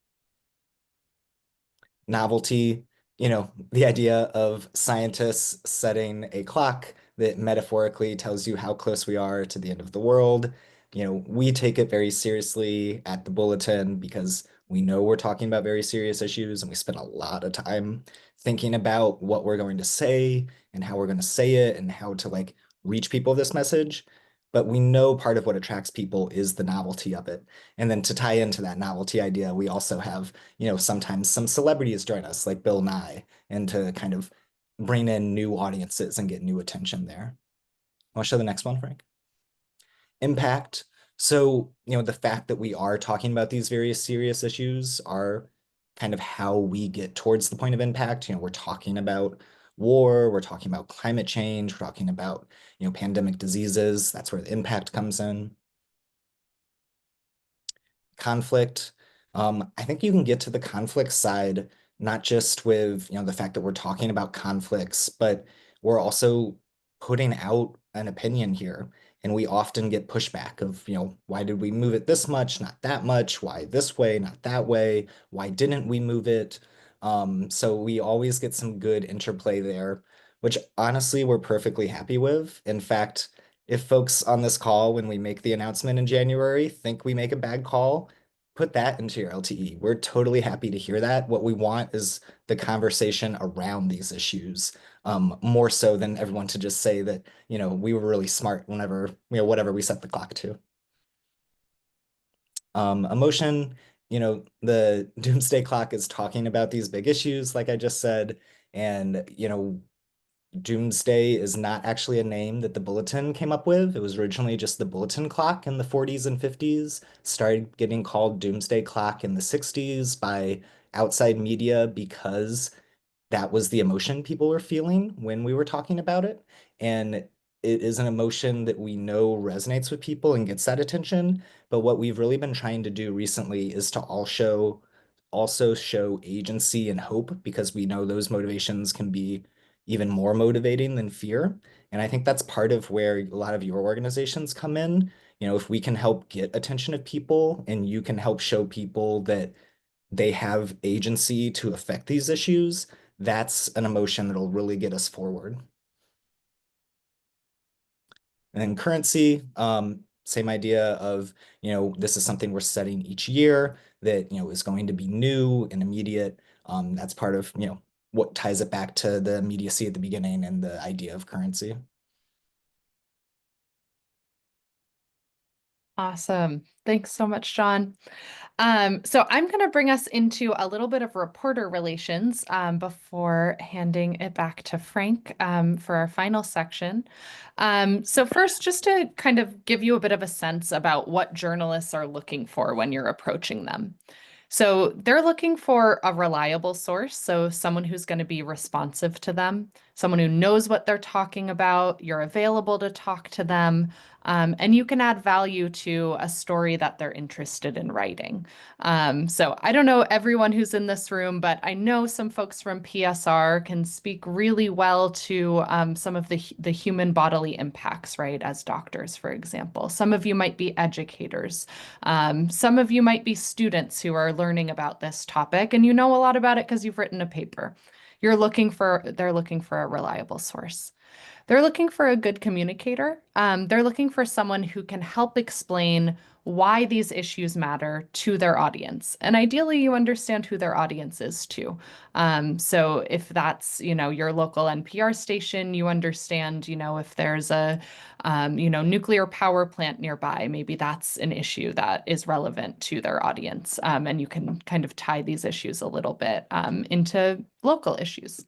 Novelty, the idea of scientists setting a clock that metaphorically tells you how close we are to the end of the world. We take it very seriously at the Bulletin because we know we're talking about very serious issues and we spend a lot of time thinking about what we're going to say and how we're going to say it and how to like reach people with this message. But we know part of what attracts people is the novelty of it. And then to tie into that novelty idea, we also have sometimes some celebrities join us, like Bill Nye, and to kind of bring in new audiences and get new attention there. I'll show the next one, Frank. Impact. So, the fact that we are talking about these various serious issues are kind of how we get towards the point of impact. We're talking about war, we're talking about climate change, we're talking about, pandemic diseases. That's where the impact comes in. Conflict. I think you can get to the conflict side, not just with, the fact that we're talking about conflicts, but we're also putting out an opinion here. And we often get pushback of, why did we move it this much, not that much? Why this way, not that way? Why didn't we move it? So we always get some good interplay there, which honestly we're perfectly happy with. In fact, if folks on this call, when we make the announcement in January, think we make a bad call, put that into your LTE. We're totally happy to hear that. What we want is the conversation around these issues, more so than everyone to just say that, we were really smart whenever, whatever we set the clock to. Emotion, the Doomsday Clock is talking about these big issues, like I just said, and, Doomsday is not actually a name that the Bulletin came up with. It was originally just the Bulletin Clock in the 40s and 50s, started getting called Doomsday Clock in the 60s by outside media because that was the emotion people were feeling when we were talking about it. And it is an emotion that we know resonates with people and gets that attention. But what we've really been trying to do recently is to also show agency and hope because we know those motivations can be even more motivating than fear. And I think that's part of where a lot of your organizations come in. If we can help get attention of people and you can help show people that they have agency to affect these issues, that's an emotion that'll really get us forward. And then currency, same idea of, this is something we're setting each year that, is going to be new and immediate. That's part of, what ties it back to the immediacy at the beginning and the idea of currency. Awesome. Thanks so much, John. So I'm going to bring us into a little bit of reporter relations before handing it back to Frank for our final section. So first, just to kind of give you a bit of a sense about what journalists are looking for when you're approaching them. So they're looking for a reliable source, so someone who's going to be responsive to them, someone who knows what they're talking about, you're available to talk to them, and you can add value to a story that they're interested in writing. So I don't know everyone who's in this room, but I know some folks from PSR can speak really well to some of the human bodily impacts, right? As doctors, for example. Some of you might be educators. Some of you might be students who are learning about this topic, and you know a lot about it because you've written a paper. They're looking for a reliable source. They're looking for a good communicator. They're looking for someone who can help explain why these issues matter to their audience. And ideally, you understand who their audience is too. So if that's, your local NPR station, you understand, if there's a, nuclear power plant nearby, maybe that's an issue that is relevant to their audience. And you can kind of tie these issues a little bit into local issues.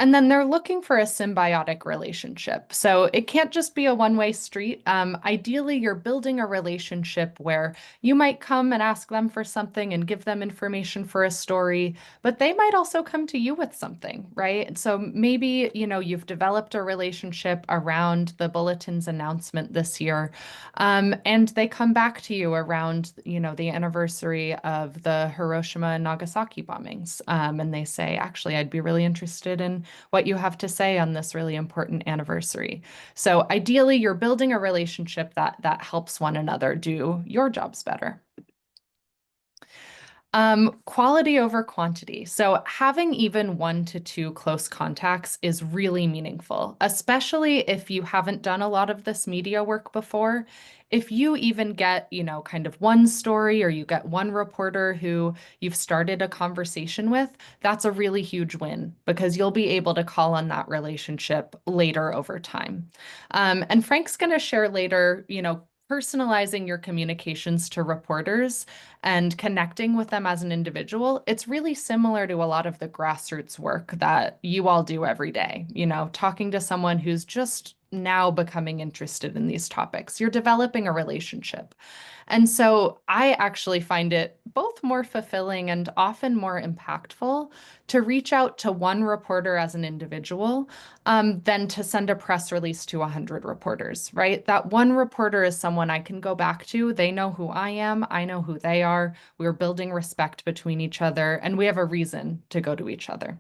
And then they're looking for a symbiotic relationship. So it can't just be a one-way street. Ideally, you're building a relationship where you might come and ask them for something and give them information for a story, but they might also come to you with something, right? So maybe, you've developed a relationship around the bulletin's announcement this year, and they come back to you around, the anniversary of the Hiroshima and Nagasaki bombings, and they say, actually, I'd be really interested in what you have to say on this really important anniversary. So ideally, you're building a relationship that helps one another do your jobs better. Quality over quantity. So having even 1 to 2 close contacts is really meaningful, especially if you haven't done a lot of this media work before. If you even get, kind of one story, or you get one reporter who you've started a conversation with, that's a really huge win because you'll be able to call on that relationship later over time. And Frank's going to share later, personalizing your communications to reporters and connecting with them as an individual. It's really similar to a lot of the grassroots work that you all do every day, talking to someone who's just now becoming interested in these topics. You're developing a relationship. And so I actually find it both more fulfilling and often more impactful to reach out to one reporter as an individual than to send a press release to 100 reporters, right? That one reporter is someone I can go back to. They know who I am. I know who they are. We're building respect between each other, and we have a reason to go to each other.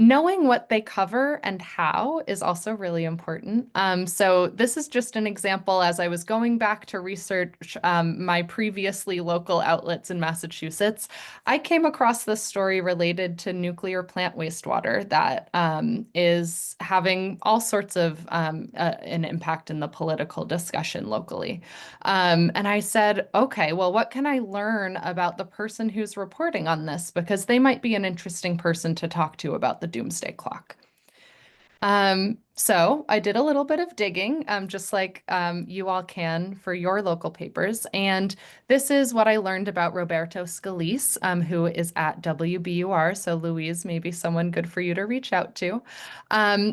Knowing what they cover and how is also really important. So this is just an example as I was going back to research my previously local outlets in Massachusetts. I came across this story related to nuclear plant wastewater that is having all sorts of an impact in the political discussion locally. And I said, okay, well, what can I learn about the person who's reporting on this? Because they might be an interesting person to talk to about the Doomsday Clock. So I did a little bit of digging, just like you all can for your local papers. And this is what I learned about Roberto Scalise, who is at WBUR. So Louise, maybe someone good for you to reach out to.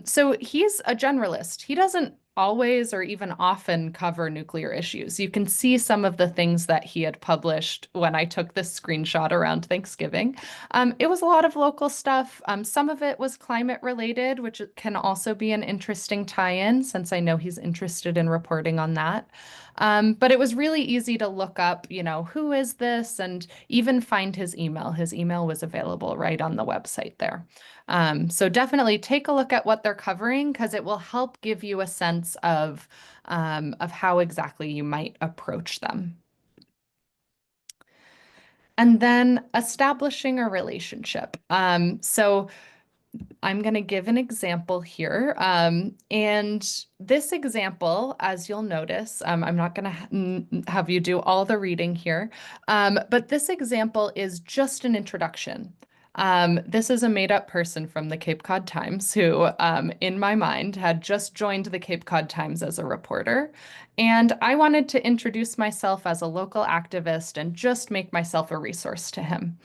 So he's a generalist. He doesn't always or even often cover nuclear issues. You can see some of the things that he had published when I took this screenshot around Thanksgiving. It was a lot of local stuff. Some of it was climate related, which can also be an interesting tie-in since I know he's interested in reporting on that. But it was really easy to look up, who is this, and even find his email. His email was available right on the website there. So definitely take a look at what they're covering because it will help give you a sense of how exactly you might approach them. And then establishing a relationship. So I'm going to give an example here. And this example, as you'll notice, I'm not going to have you do all the reading here, but this example is just an introduction. This is a made-up person from the Cape Cod Times who, in my mind, had just joined the Cape Cod Times as a reporter. And I wanted to introduce myself as a local activist and just make myself a resource to him.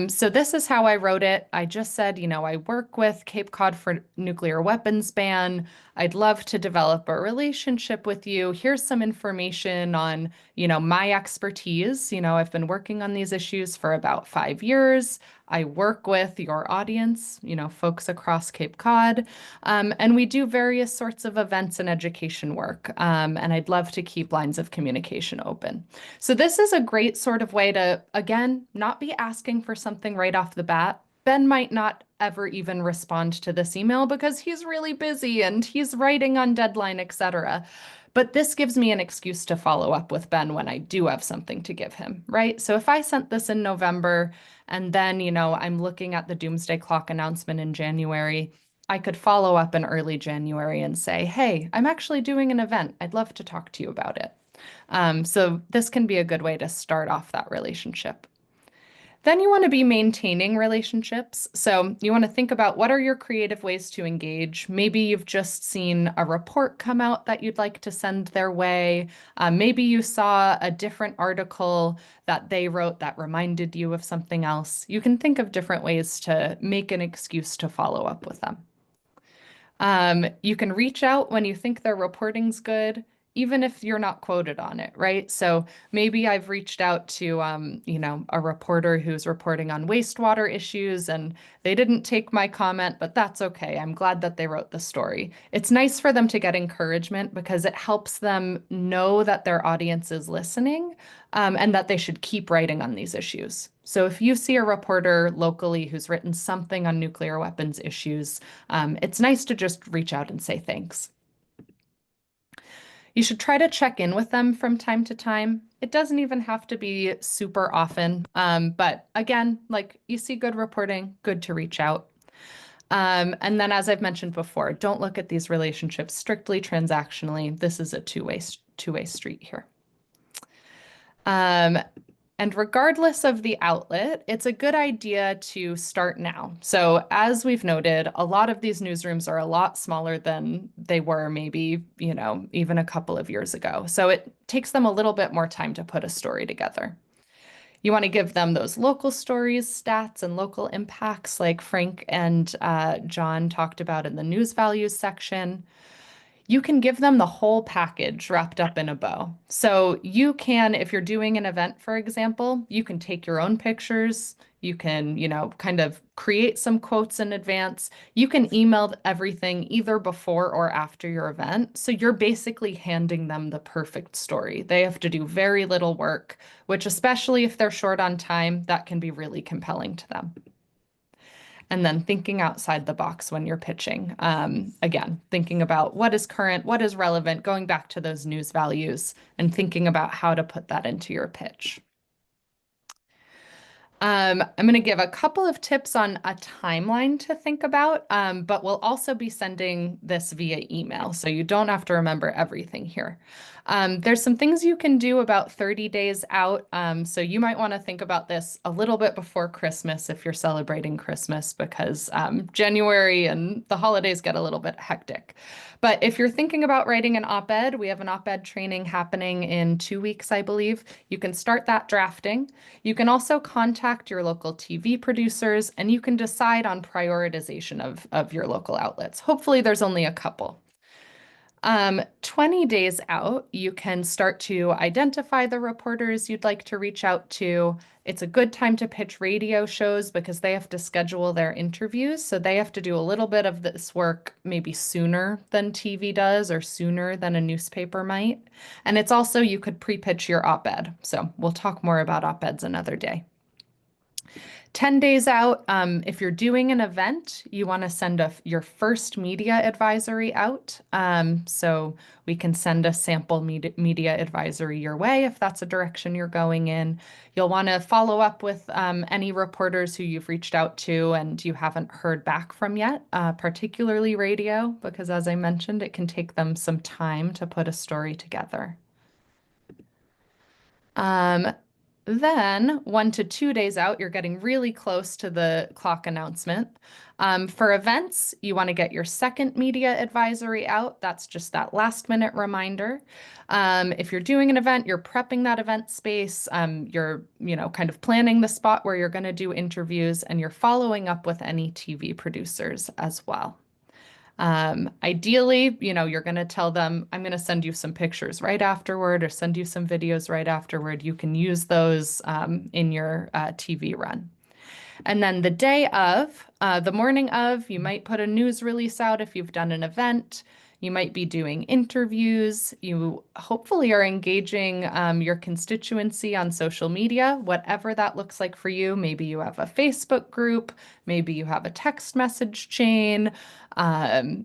So this is how I wrote it. I just said, I work with Cape Cod for nuclear weapons ban. I'd love to develop a relationship with you. Here's some information on, my expertise. I've been working on these issues for about 5 years. I work with your audience, folks across Cape Cod, and we do various sorts of events and education work. And I'd love to keep lines of communication open. So this is a great sort of way to, again, not be asking for something right off the bat. Ben might not ever even respond to this email because he's really busy and he's writing on deadline, etc. But this gives me an excuse to follow up with Ben when I do have something to give him, right? So if I sent this in November and then, I'm looking at the Doomsday Clock announcement in January, I could follow up in early January and say, hey, I'm actually doing an event. I'd love to talk to you about it. So this can be a good way to start off that relationship. Then you want to be maintaining relationships. So you want to think about what are your creative ways to engage. Maybe you've just seen a report come out that you'd like to send their way. Maybe you saw a different article that they wrote that reminded you of something else. You can think of different ways to make an excuse to follow up with them. You can reach out when you think their reporting's good, even if you're not quoted on it, right? So maybe I've reached out to, a reporter who's reporting on wastewater issues and they didn't take my comment, but that's okay. I'm glad that they wrote the story. It's nice for them to get encouragement because it helps them know that their audience is listening, and that they should keep writing on these issues. So if you see a reporter locally who's written something on nuclear weapons issues, it's nice to just reach out and say thanks. You should try to check in with them from time to time. It doesn't even have to be super often. But again, like you see good reporting, good to reach out. And then, as I've mentioned before, don't look at these relationships strictly transactionally. This is a two-way street here. And regardless of the outlet, it's a good idea to start now. So as we've noted, a lot of these newsrooms are a lot smaller than they were maybe, even a couple of years ago. So it takes them a little bit more time to put a story together. You want to give them those local stories, stats, and local impacts like Frank and John talked about in the news values section. You can give them the whole package wrapped up in a bow. So you can, if you're doing an event, for example, you can take your own pictures. You can, kind of create some quotes in advance. You can email everything either before or after your event. So you're basically handing them the perfect story. They have to do very little work, which especially if they're short on time, that can be really compelling to them. And then thinking outside the box when you're pitching. Again, thinking about what is current, what is relevant, going back to those news values and thinking about how to put that into your pitch. I'm going to give a couple of tips on a timeline to think about, but we'll also be sending this via email, so you don't have to remember everything here. There's some things you can do about 30 days out, so you might want to think about this a little bit before Christmas if you're celebrating Christmas, because January and the holidays get a little bit hectic. But if you're thinking about writing an op-ed, we have an op-ed training happening in 2 weeks, I believe. You can start that drafting. You can also contact your local TV producers and you can decide on prioritization of your local outlets. Hopefully there's only a couple. 20 days out, you can start to identify the reporters you'd like to reach out to. It's a good time to pitch radio shows because they have to schedule their interviews. So they have to do a little bit of this work maybe sooner than TV does or sooner than a newspaper might. And it's also, you could pre-pitch your op-ed. So we'll talk more about op-eds another day. 10 days out, if you're doing an event, you want to send your first media advisory out. So we can send a sample media advisory your way if that's a direction you're going in. You'll want to follow up with any reporters who you've reached out to and you haven't heard back from yet, particularly radio, because as I mentioned, it can take them some time to put a story together. Then 1 to 2 days out, you're getting really close to the clock announcement. For events, you want to get your second media advisory out. That's just that last minute reminder. If you're doing an event, you're prepping that event space. You're, kind of planning the spot where you're going to do interviews, and you're following up with any TV producers as well. Ideally, you're going to tell them, I'm going to send you some pictures right afterward or send you some videos right afterward. You can use those in your TV run. And then the day of, the morning of, you might put a news release out if you've done an event. You might be doing interviews. You hopefully are engaging your constituency on social media, whatever that looks like for you. Maybe you have a Facebook group, maybe you have a text message chain,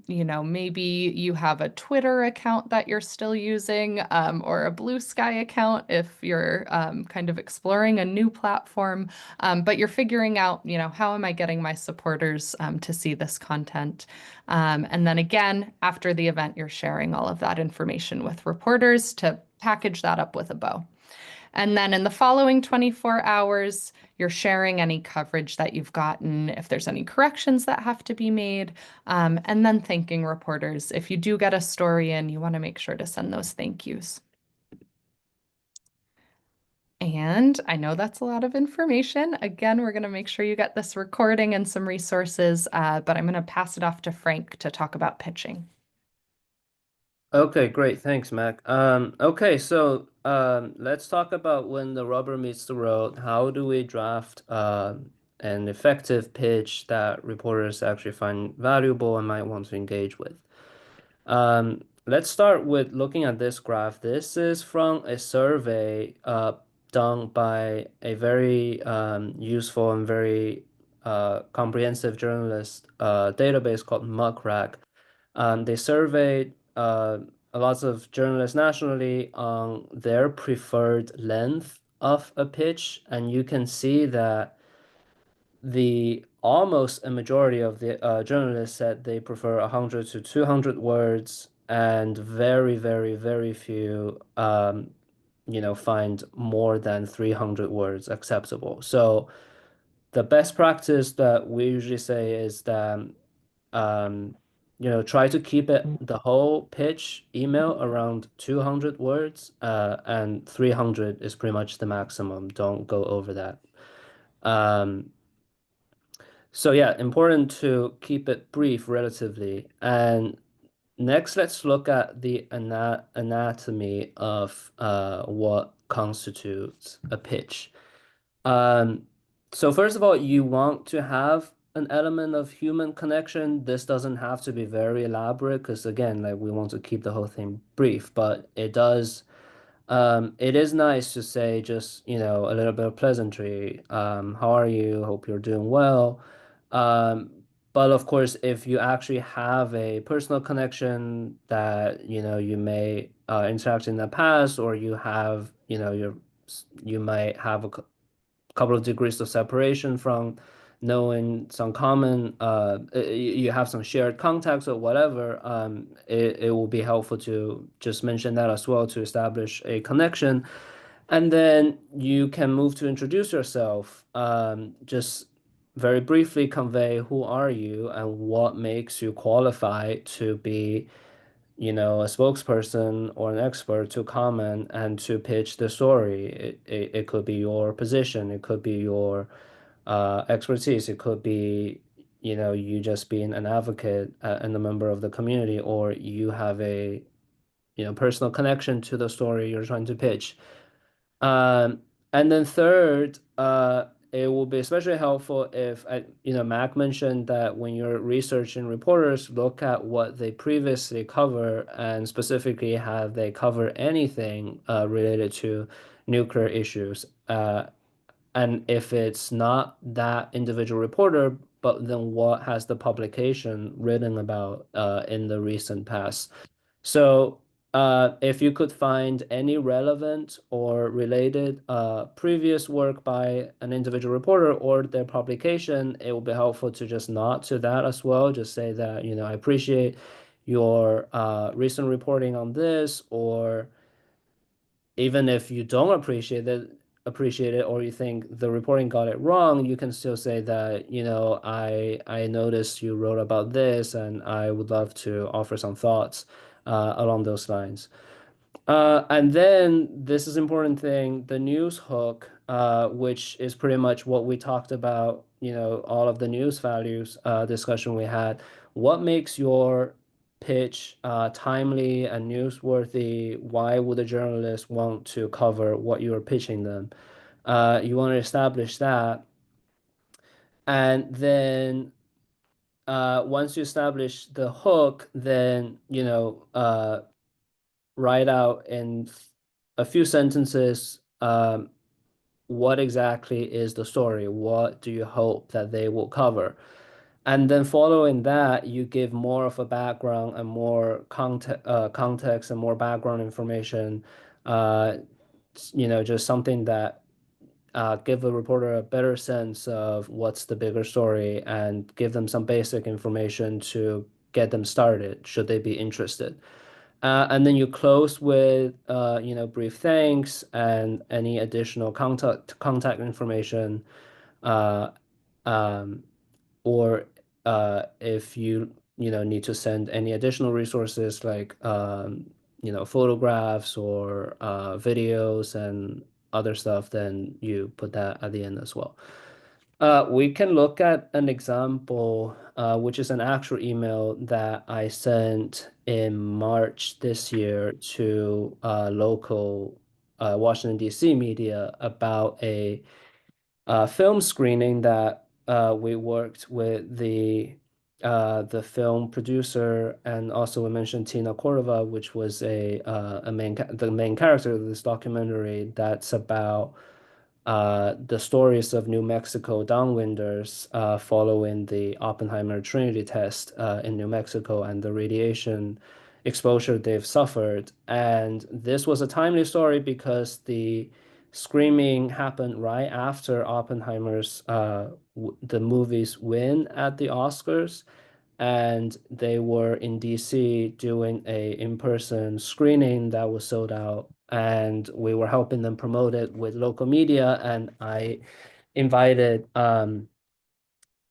maybe you have a Twitter account that you're still using, or a Blue Sky account if you're kind of exploring a new platform. But you're figuring out, how am I getting my supporters to see this content? And then again, after the event, you're sharing all of that information with reporters to package that up with a bow. And then in the following 24 hours, you're sharing any coverage that you've gotten, if there's any corrections that have to be made, and then thanking reporters. If you do get a story in, you want to make sure to send those thank yous. And I know that's a lot of information. Again, we're going to make sure you get this recording and some resources, but I'm going to pass it off to Frank to talk about pitching. Okay, great. Thanks, Mac. Okay, so let's talk about when the rubber meets the road. How do we draft an effective pitch that reporters actually find valuable and might want to engage with? Let's start with looking at this graph. This is from a survey done by a very useful and very comprehensive journalist database called MuckRack. They surveyed lots of journalists nationally on their preferred length of a pitch, and you can see that the almost a majority of the journalists said they prefer 100 to 200 words, and very, very, very few, find more than 300 words acceptable. So the best practice that we usually say is that try to keep it the whole pitch email around 200 words, and 300 is pretty much the maximum. Don't go over that. So yeah, important to keep it brief relatively. And next, let's look at the anatomy of what constitutes a pitch. So first of all, you want to have an element of human connection. This doesn't have to be very elaborate because again, like we want to keep the whole thing brief, but it is nice to say just, a little bit of pleasantry. How are you? Hope you're doing well. Um, but of course, if you actually have a personal connection that, you may interact in the past, or you have, you might have a couple of degrees of separation from knowing some common, you have some shared contacts or whatever, it will be helpful to just mention that as well to establish a connection. And then you can move to introduce yourself. Just very briefly convey who are you and what makes you qualified to be, a spokesperson or an expert to comment and to pitch the story. It could be your position, it could be your expertise, it could be, you just being an advocate and a member of the community, or you have a, personal connection to the story you're trying to pitch. And then third, it will be especially helpful if, Mac mentioned that when you're researching reporters, look at what they previously cover and specifically have they cover anything related to nuclear issues. And if it's not that individual reporter, but then what has the publication written about in the recent past? So if you could find any relevant or related previous work by an individual reporter or their publication, it will be helpful to just nod to that as well. Just say that, I appreciate your recent reporting on this, or even if you don't appreciate it, appreciate it or you think the reporting got it wrong, you can still say that, I noticed you wrote about this and I would love to offer some thoughts along those lines. And then this is important thing, the news hook, which is pretty much what we talked about, all of the news values discussion we had. What makes your pitch timely and newsworthy? Why would a journalist want to cover what you're pitching them? You want to establish that. And then once you establish the hook, then, write out in a few sentences what exactly is the story? What do you hope that they will cover? And then following that, you give more of a background and more context and more background information. Uh, just something that give the reporter a better sense of what's the bigger story and give them some basic information to get them started, should they be interested. And then you close with, brief thanks and any additional contact information, uh, um, or if need to send any additional resources like, photographs or videos and other stuff, then you put that at the end as well. We can look at an example, which is an actual email that I sent in March this year to local Washington, D.C. media about a film screening that we worked with the film producer, and also we mentioned Tina Cordova, which was the main character of this documentary that's about the stories of New Mexico downwinders following the Oppenheimer Trinity test in New Mexico and the radiation exposure they've suffered. And this was a timely story because the screaming happened right after Oppenheimer's the movie's win at the Oscars, and they were in DC doing a in-person screening that was sold out, and we were helping them promote it with local media, and I invited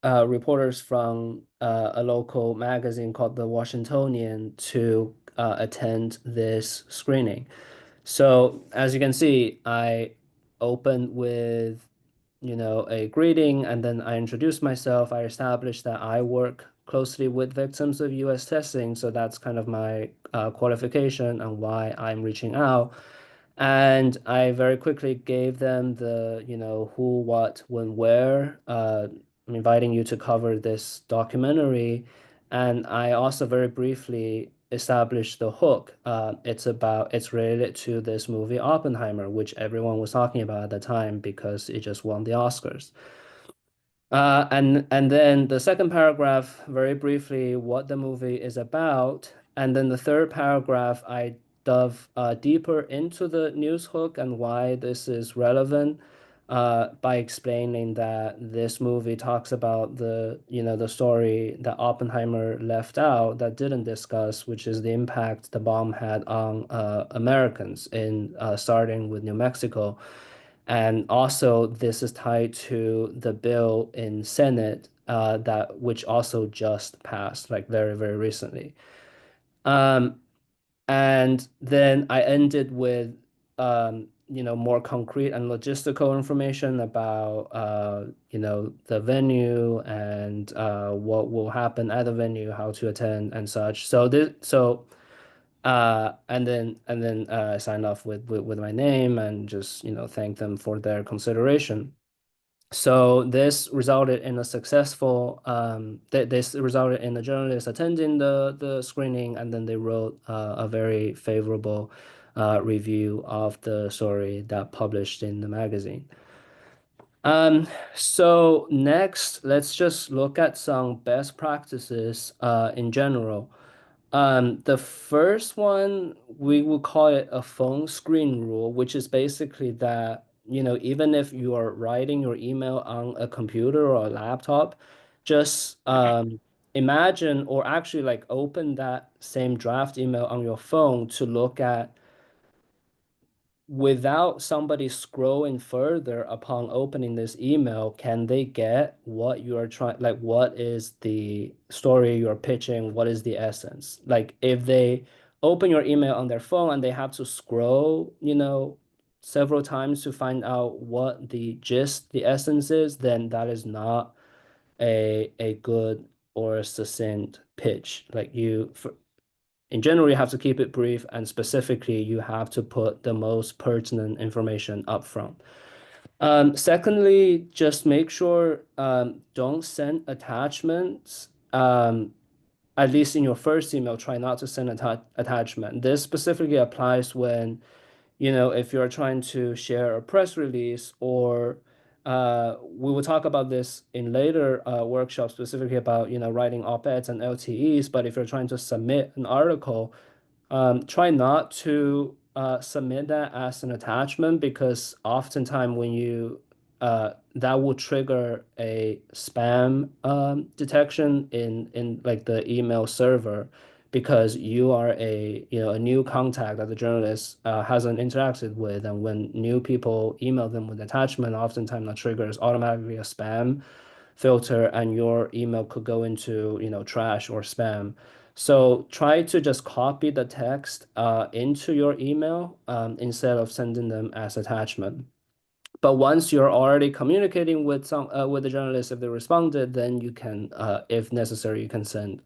reporters from a local magazine called The Washingtonian to attend this screening. So as you can see, I opened with, a greeting, and then I introduced myself. I established that I work closely with victims of US testing, so that's kind of my qualification and why I'm reaching out. And I very quickly gave them the, who, what, when, where. I'm inviting you to cover this documentary. And I also very briefly established the hook. It's related to this movie Oppenheimer, which everyone was talking about at the time because it just won the Oscars. And then the second paragraph, very briefly, what the movie is about. And then the third paragraph, I dove deeper into the news hook and why this is relevant by explaining that this movie talks about the story that Oppenheimer left out that didn't discuss, which is the impact the bomb had on Americans in starting with New Mexico. And also, this is tied to the bill in Senate which also just passed, like very, very recently. Um, and then I ended with more concrete and logistical information about the venue and what will happen at the venue, how to attend and such. And then I signed off with my name and just thank them for their consideration. So this resulted in a successful this resulted in the journalists attending the screening, and then they wrote a very favorable review of the story that published in the magazine. So next, let's just look at some best practices in general. The first one, we will call it a phone screen rule, which is basically that, even if you are writing your email on a computer or a laptop, just imagine or actually like open that same draft email on your phone to look at without somebody scrolling further upon opening this email, can they get what you are trying, like what is the story you're pitching? What is the essence? Like if they open your email on their phone and they have to scroll, several times to find out what the gist, the essence is, then that is not a good or succinct pitch. Like in general, you have to keep it brief, and specifically, you have to put the most pertinent information up front. Secondly, just make sure don't send attachments. At least in your first email, try not to send attachment. This specifically applies when, if you're trying to share a press release, or we will talk about this in later workshops, specifically about, writing op-eds and LTEs. But if you're trying to submit an article, try not to submit that as an attachment, because oftentimes when that will trigger a spam detection in like the email server, because you are a new contact that the journalist hasn't interacted with, and when new people email them with attachment, oftentimes that triggers automatically a spam filter, and your email could go into trash or spam. So try to just copy the text into your email instead of sending them as attachment. But once you're already communicating with with the journalist, if they responded, then you can, if necessary, you can send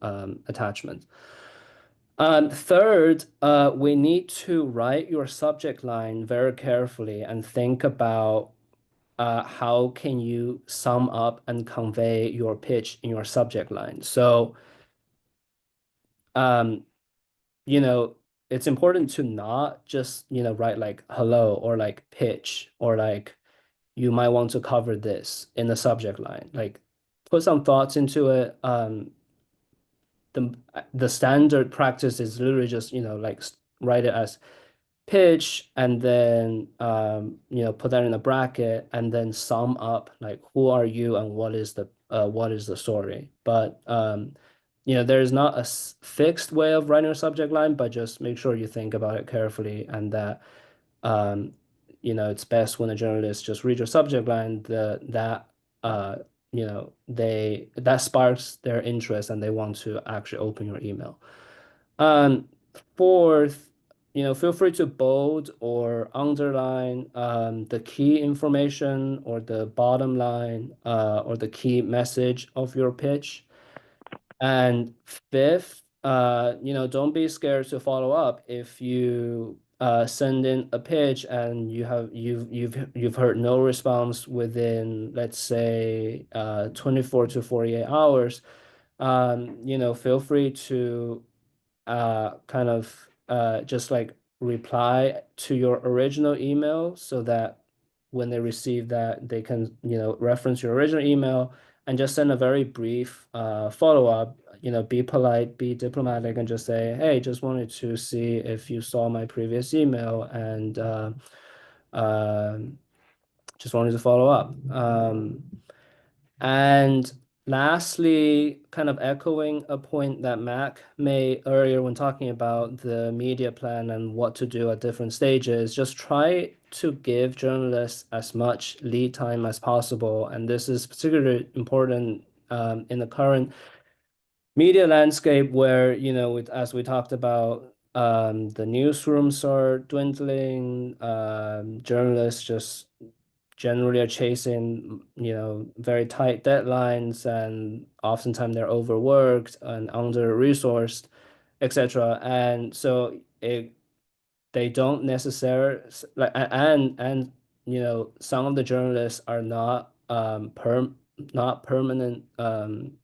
attachments. Third, we need to write your subject line very carefully and think about how can you sum up and convey your pitch in your subject line. So, um, it's important to not just, write like hello or like pitch or like you might want to cover this in the subject line. Like put some thoughts into it. The standard practice is literally just, like write it as pitch, and then put that in a bracket, and then sum up like who are you and what is the story. But there's not a fixed way of writing a subject line, but just make sure you think about it carefully, and that um, it's best when a journalist just read your subject line, uh, that sparks their interest and they want to actually open your email. Um, Fourth, feel free to bold or underline the key information or the bottom line or the key message of your pitch. And fifth, don't be scared to follow up if you send in a pitch and you've heard no response within, let's say, 24 to 48 hours. Feel free to kind of just like reply to your original email, so that when they receive that, they can, reference your original email and just send a very brief follow-up, be polite, be diplomatic, and just say, hey, just wanted to see if you saw my previous email, and just wanted to follow up. And lastly, kind of echoing a point that Mac made earlier when talking about the media plan and what to do at different stages, just try to give journalists as much lead time as possible. And this is particularly important in the current media landscape where, as we talked about, the newsrooms are dwindling, journalists just generally are chasing, very tight deadlines, and oftentimes they're overworked and under-resourced, etc. And so they don't necessarily like, and some of the journalists are not not permanent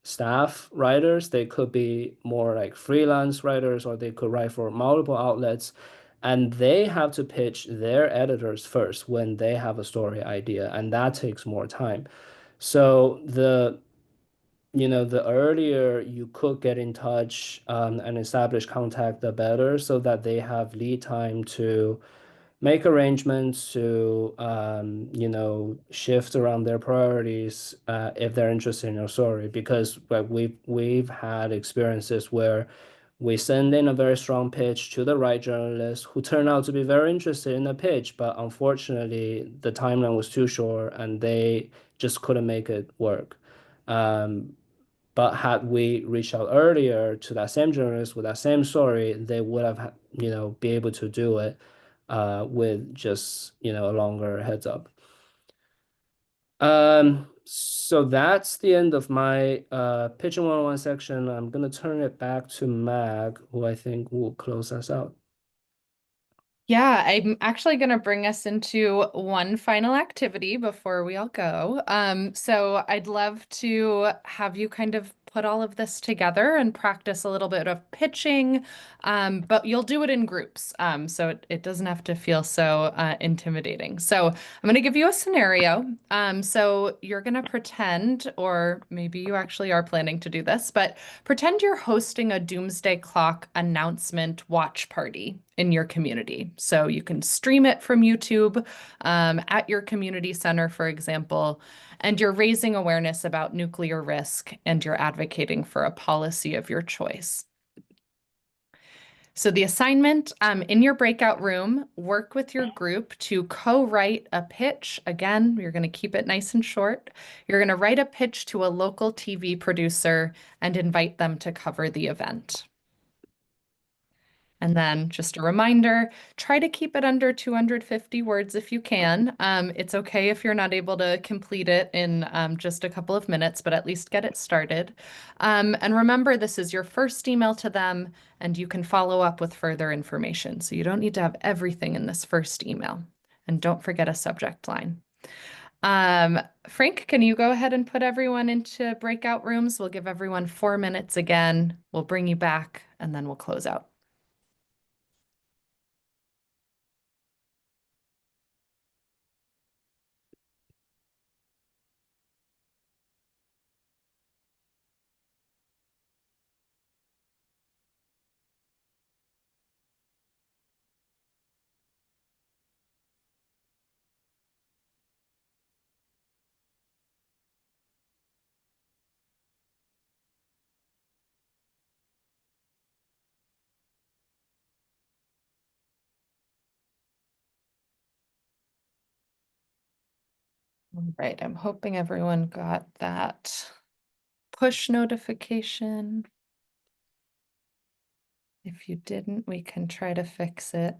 staff writers. They could be more like freelance writers, or they could write for multiple outlets, and they have to pitch their editors first when they have a story idea, and that takes more time. So the earlier you could get in touch and establish contact, the better, so that they have lead time to make arrangements to shift around their priorities if they're interested in your story. Because like we've had experiences where We send in a very strong pitch to the right journalists who turn out to be very interested in the pitch, but unfortunately the timeline was too short and they just couldn't make it work. But had we reached out earlier to that same journalist with that same story, they would have, be able to do it with just, a longer heads up. So that's the end of my pitching 101 section. I'm gonna turn it back to Mag, who I think will close us out. Yeah, I'm actually going to bring us into one final activity before we all go. So I'd love to have you kind of put all of this together and practice a little bit of pitching, but you'll do it in groups, so it doesn't have to feel so intimidating. So I'm going to give you a scenario. So you're going to pretend, or maybe you actually are planning to do this, but pretend you're hosting a Doomsday Clock announcement watch party in your community. So you can stream it from YouTube at your community center, for example, and you're raising awareness about nuclear risk and you're advocating for a policy of your choice. So the assignment in your breakout room, work with your group to co-write a pitch. Again, you're going to keep it nice and short. You're going to write a pitch to a local TV producer and invite them to cover the event. And then just a reminder, try to keep it under 250 words if you can. It's okay if you're not able to complete it in just a couple of minutes, but at least get it started. And remember, this is your first email to them, and you can follow up with further information. So you don't need to have everything in this first email. And don't forget a subject line. Frank, can you go ahead and put everyone into breakout rooms? We'll give everyone 4 minutes again. We'll bring you back, and then we'll close out. All right, I'm hoping everyone got that push notification. If you didn't, we can try to fix it.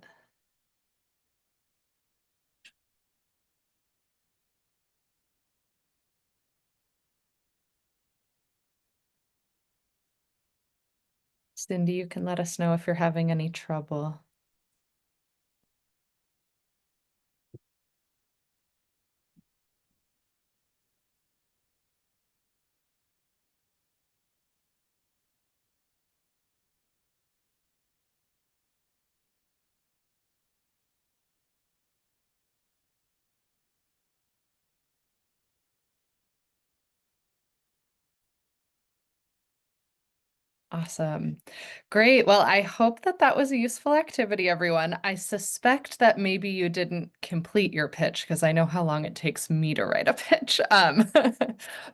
Cindy, you can let us know if you're having any trouble. Awesome. Great. Well, I hope that that was a useful activity, everyone. I suspect that maybe you didn't complete your pitch because I know how long it takes me to write a pitch.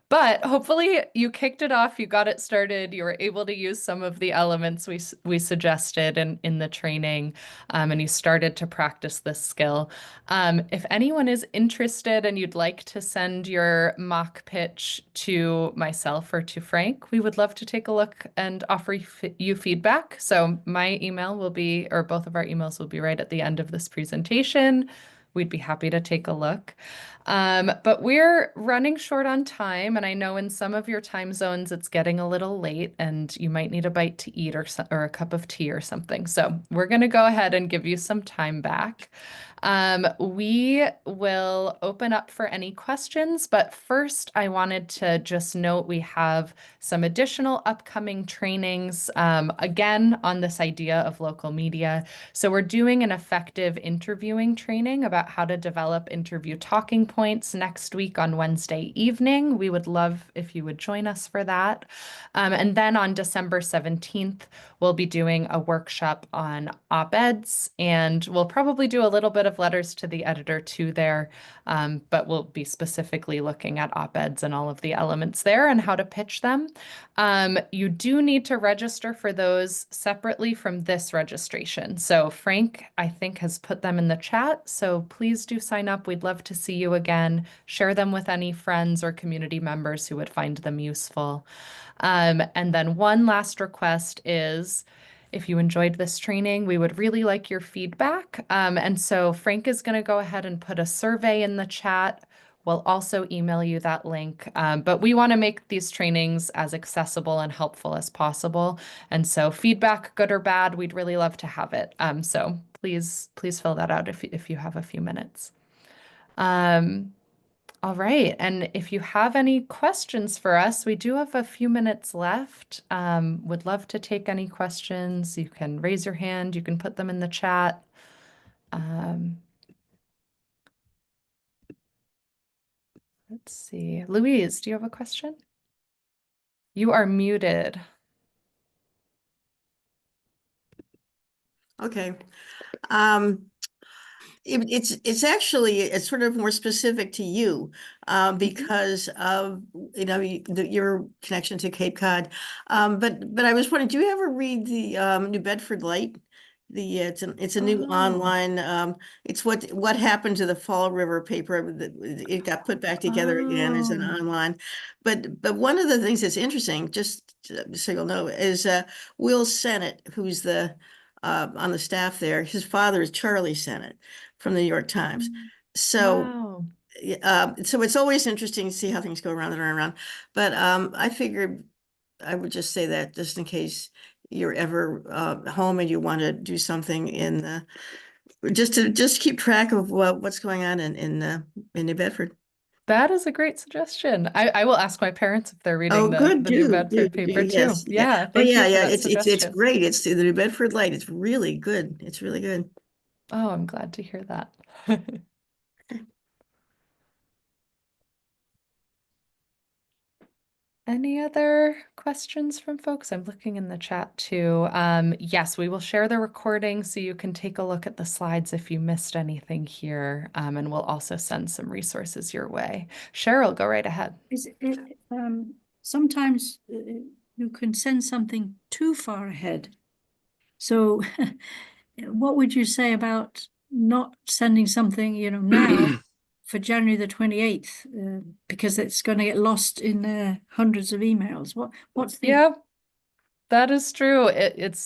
But hopefully you kicked it off, you got it started, you were able to use some of the elements we suggested in the training, and you started to practice this skill. If anyone is interested and you'd like to send your mock pitch to myself or to Frank, we would love to take a look and offer you feedback. So my email will be, or both of our emails will be right at the end of this presentation. We'd be happy to take a look. But we're running short on time, and I know in some of your time zones it's getting a little late and you might need a bite to eat or a cup of tea or something. So we're going to go ahead and give you some time back. We will open up for any questions, but first I wanted to just note we have some additional upcoming trainings, again, on this idea of local media. So we're doing an effective interviewing training about out how to develop interview talking points next week on Wednesday evening. We would love if you would join us for that. And then on December 17th, we'll be doing a workshop on op-eds, and we'll probably do a little bit of letters to the editor too there, but we'll be specifically looking at op-eds and all of the elements there and how to pitch them. You do need to register for those separately from this registration. So Frank, I think, has put them in the chat. So please do sign up. We'd love to see you again. Share them with any friends or community members who would find them useful. And then one last request is, if you enjoyed this training, we would really like your feedback. And so Frank is going to go ahead and put a survey in the chat. We'll also email you that link. But we want to make these trainings as accessible and helpful as possible. And so feedback, good or bad, we'd really love to have it. So please fill that out if you have a few minutes. All right. And if you have any questions for us, we do have a few minutes left. Would love to take any questions. You can raise your hand. You can put them in the chat. Let's see. Louise, do you have a question? You are muted. Okay. It's actually, it's sort of more specific to you because of your connection to Cape Cod. But I was wondering, do you ever read the New Bedford Light? It's a new online it's what happened to the Fall River paper. It got put back together again as an online. But one of the things that's interesting, just so you'll know, is Will Sennett, who's the on the staff there. His father is Charlie Sennett from the New York Times. So Wow. so it's always interesting to see how things go around and around. But I figured I would just say that just in case you're ever home and you want to do something in just keep track of what's going on in New Bedford. That is a great suggestion. I will ask my parents if they're reading Oh, good, the New do Bedford paper too. yes, yeah. Yeah, Oh, thank you yeah, for yeah. that It's suggestion. great. It's the New Bedford Light. It's really good. It's really good. Oh, I'm glad to hear that. Any other questions from folks? I'm looking in the chat too. Yes, we will share the recording so you can take a look at the slides if you missed anything here. And we'll also send some resources your way. Cheryl, go right ahead. Sometimes you can send something too far ahead. So what would you say about not sending something, now for January the 28th, because it's going to get lost in hundreds of emails? What's the... Yeah, that is true.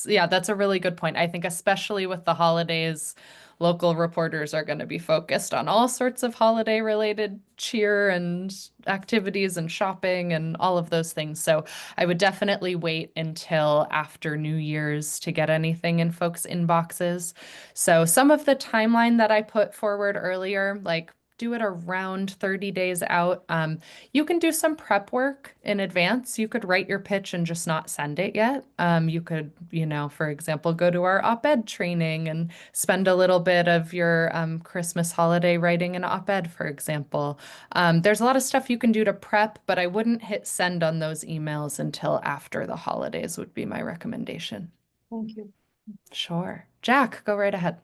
Yeah, that's a really good point. I think especially with the holidays, local reporters are going to be focused on all sorts of holiday related cheer and activities and shopping and all of those things. So I would definitely wait until after New Year's to get anything in folks' inboxes. So some of the timeline that I put forward earlier, like do it around 30 days out. You can do some prep work in advance. You could write your pitch and just not send it yet. You could, for example, go to our op-ed training and spend a little bit of your Christmas holiday writing an op-ed, for example. There's a lot of stuff you can do to prep, but I wouldn't hit send on those emails until after the holidays would be my recommendation. Thank you. Sure. Jack, go right ahead.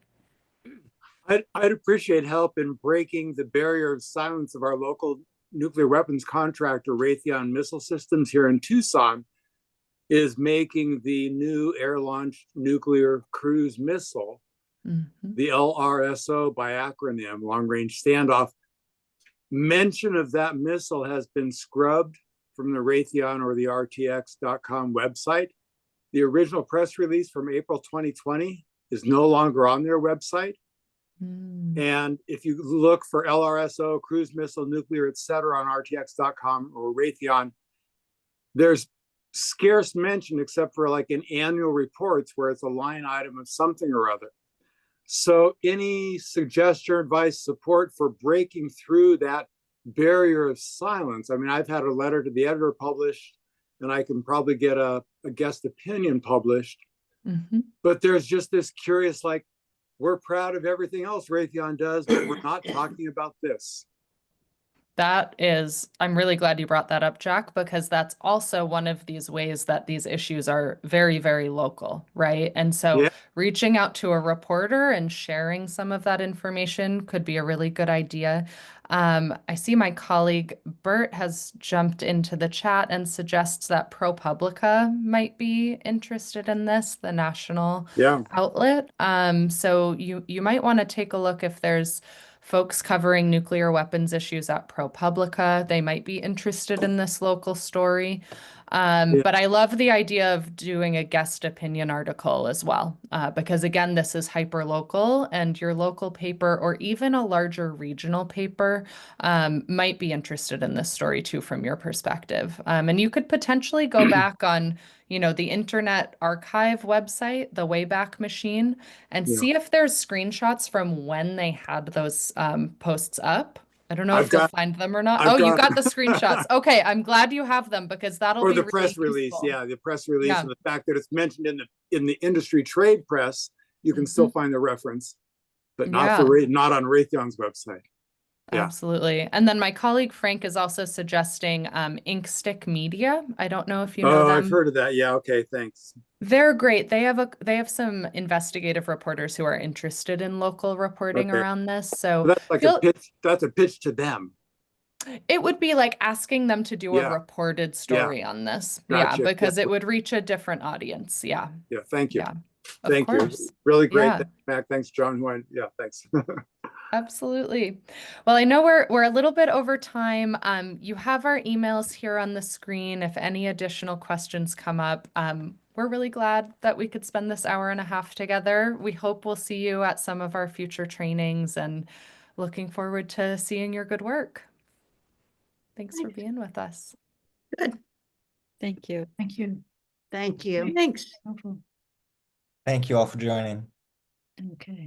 I'd appreciate help in breaking the barrier of silence of our local nuclear weapons contractor, Raytheon Missile Systems here in Tucson, is making the new air-launched nuclear cruise missile, the LRSO by acronym, long-range standoff. Mention of that missile has been scrubbed from the Raytheon or the RTX.com website. The original press release from April 2020 is no longer on their website. And if you look for LRSO, cruise missile, nuclear, etc. on RTX.com or Raytheon, there's scarce mention except for like in annual reports where it's a line item of something or other. So any suggestion, advice, support for breaking through that barrier of silence? I mean, I've had a letter to the editor published, and I can probably get a guest opinion published. But there's just this curious, like, we're proud of everything else Raytheon does, but we're not talking about this. That is, I'm really glad you brought that up, Jack, because that's also one of these ways that these issues are very, very local, right? And so Yeah. reaching out to a reporter and sharing some of that information could be a really good idea. I see my colleague Bert has jumped into the chat and suggests that ProPublica might be interested in this, the national Yeah. outlet. So you might want to take a look if there's folks covering nuclear weapons issues at ProPublica. They might be interested in this local story. Yeah. But I love the idea of doing a guest opinion article as well, because again, this is hyper local, and your local paper or even a larger regional paper might be interested in this story too from your perspective. And you could potentially go back on, the Internet Archive website, the Wayback Machine, and Yeah. see if there's screenshots from when they had those posts up. I don't know I've if you'll got- find them or not. I've Oh, you got got- the screenshots. Okay, I'm glad you have them because that'll Or be the really press release, useful. yeah, the press release, Yeah. and the fact that it's mentioned in the industry trade press, you can still find the reference, but not not on Raytheon's website. Yeah. Absolutely. And then my colleague Frank is also suggesting Inkstick Media. I don't know if you know Oh, them. I've heard of that. Yeah. Okay. Thanks. They're great. They have some investigative reporters who are interested in local reporting Okay. around this. So So that's like a pitch. That's a pitch to them. it would be like asking them to do a Yeah. reported story on this. Gotcha. Yeah, because Yeah. it would reach a different audience. Yeah. Yeah. Thank you. Yeah. Thank Of you. course. Really great. Yeah. Thanks, Mac. Thanks, John. Yeah. Thanks. Absolutely. Well, I know we're a little bit over time. You have our emails here on the screen. If any additional questions come up, we're really glad that we could spend this hour and a half together. We hope we'll see you at some of our future trainings and looking forward to seeing your good work. Thanks for being with us. Good. Thank you. Thank you. Thank you. Thanks. Thank you all for joining. Okay.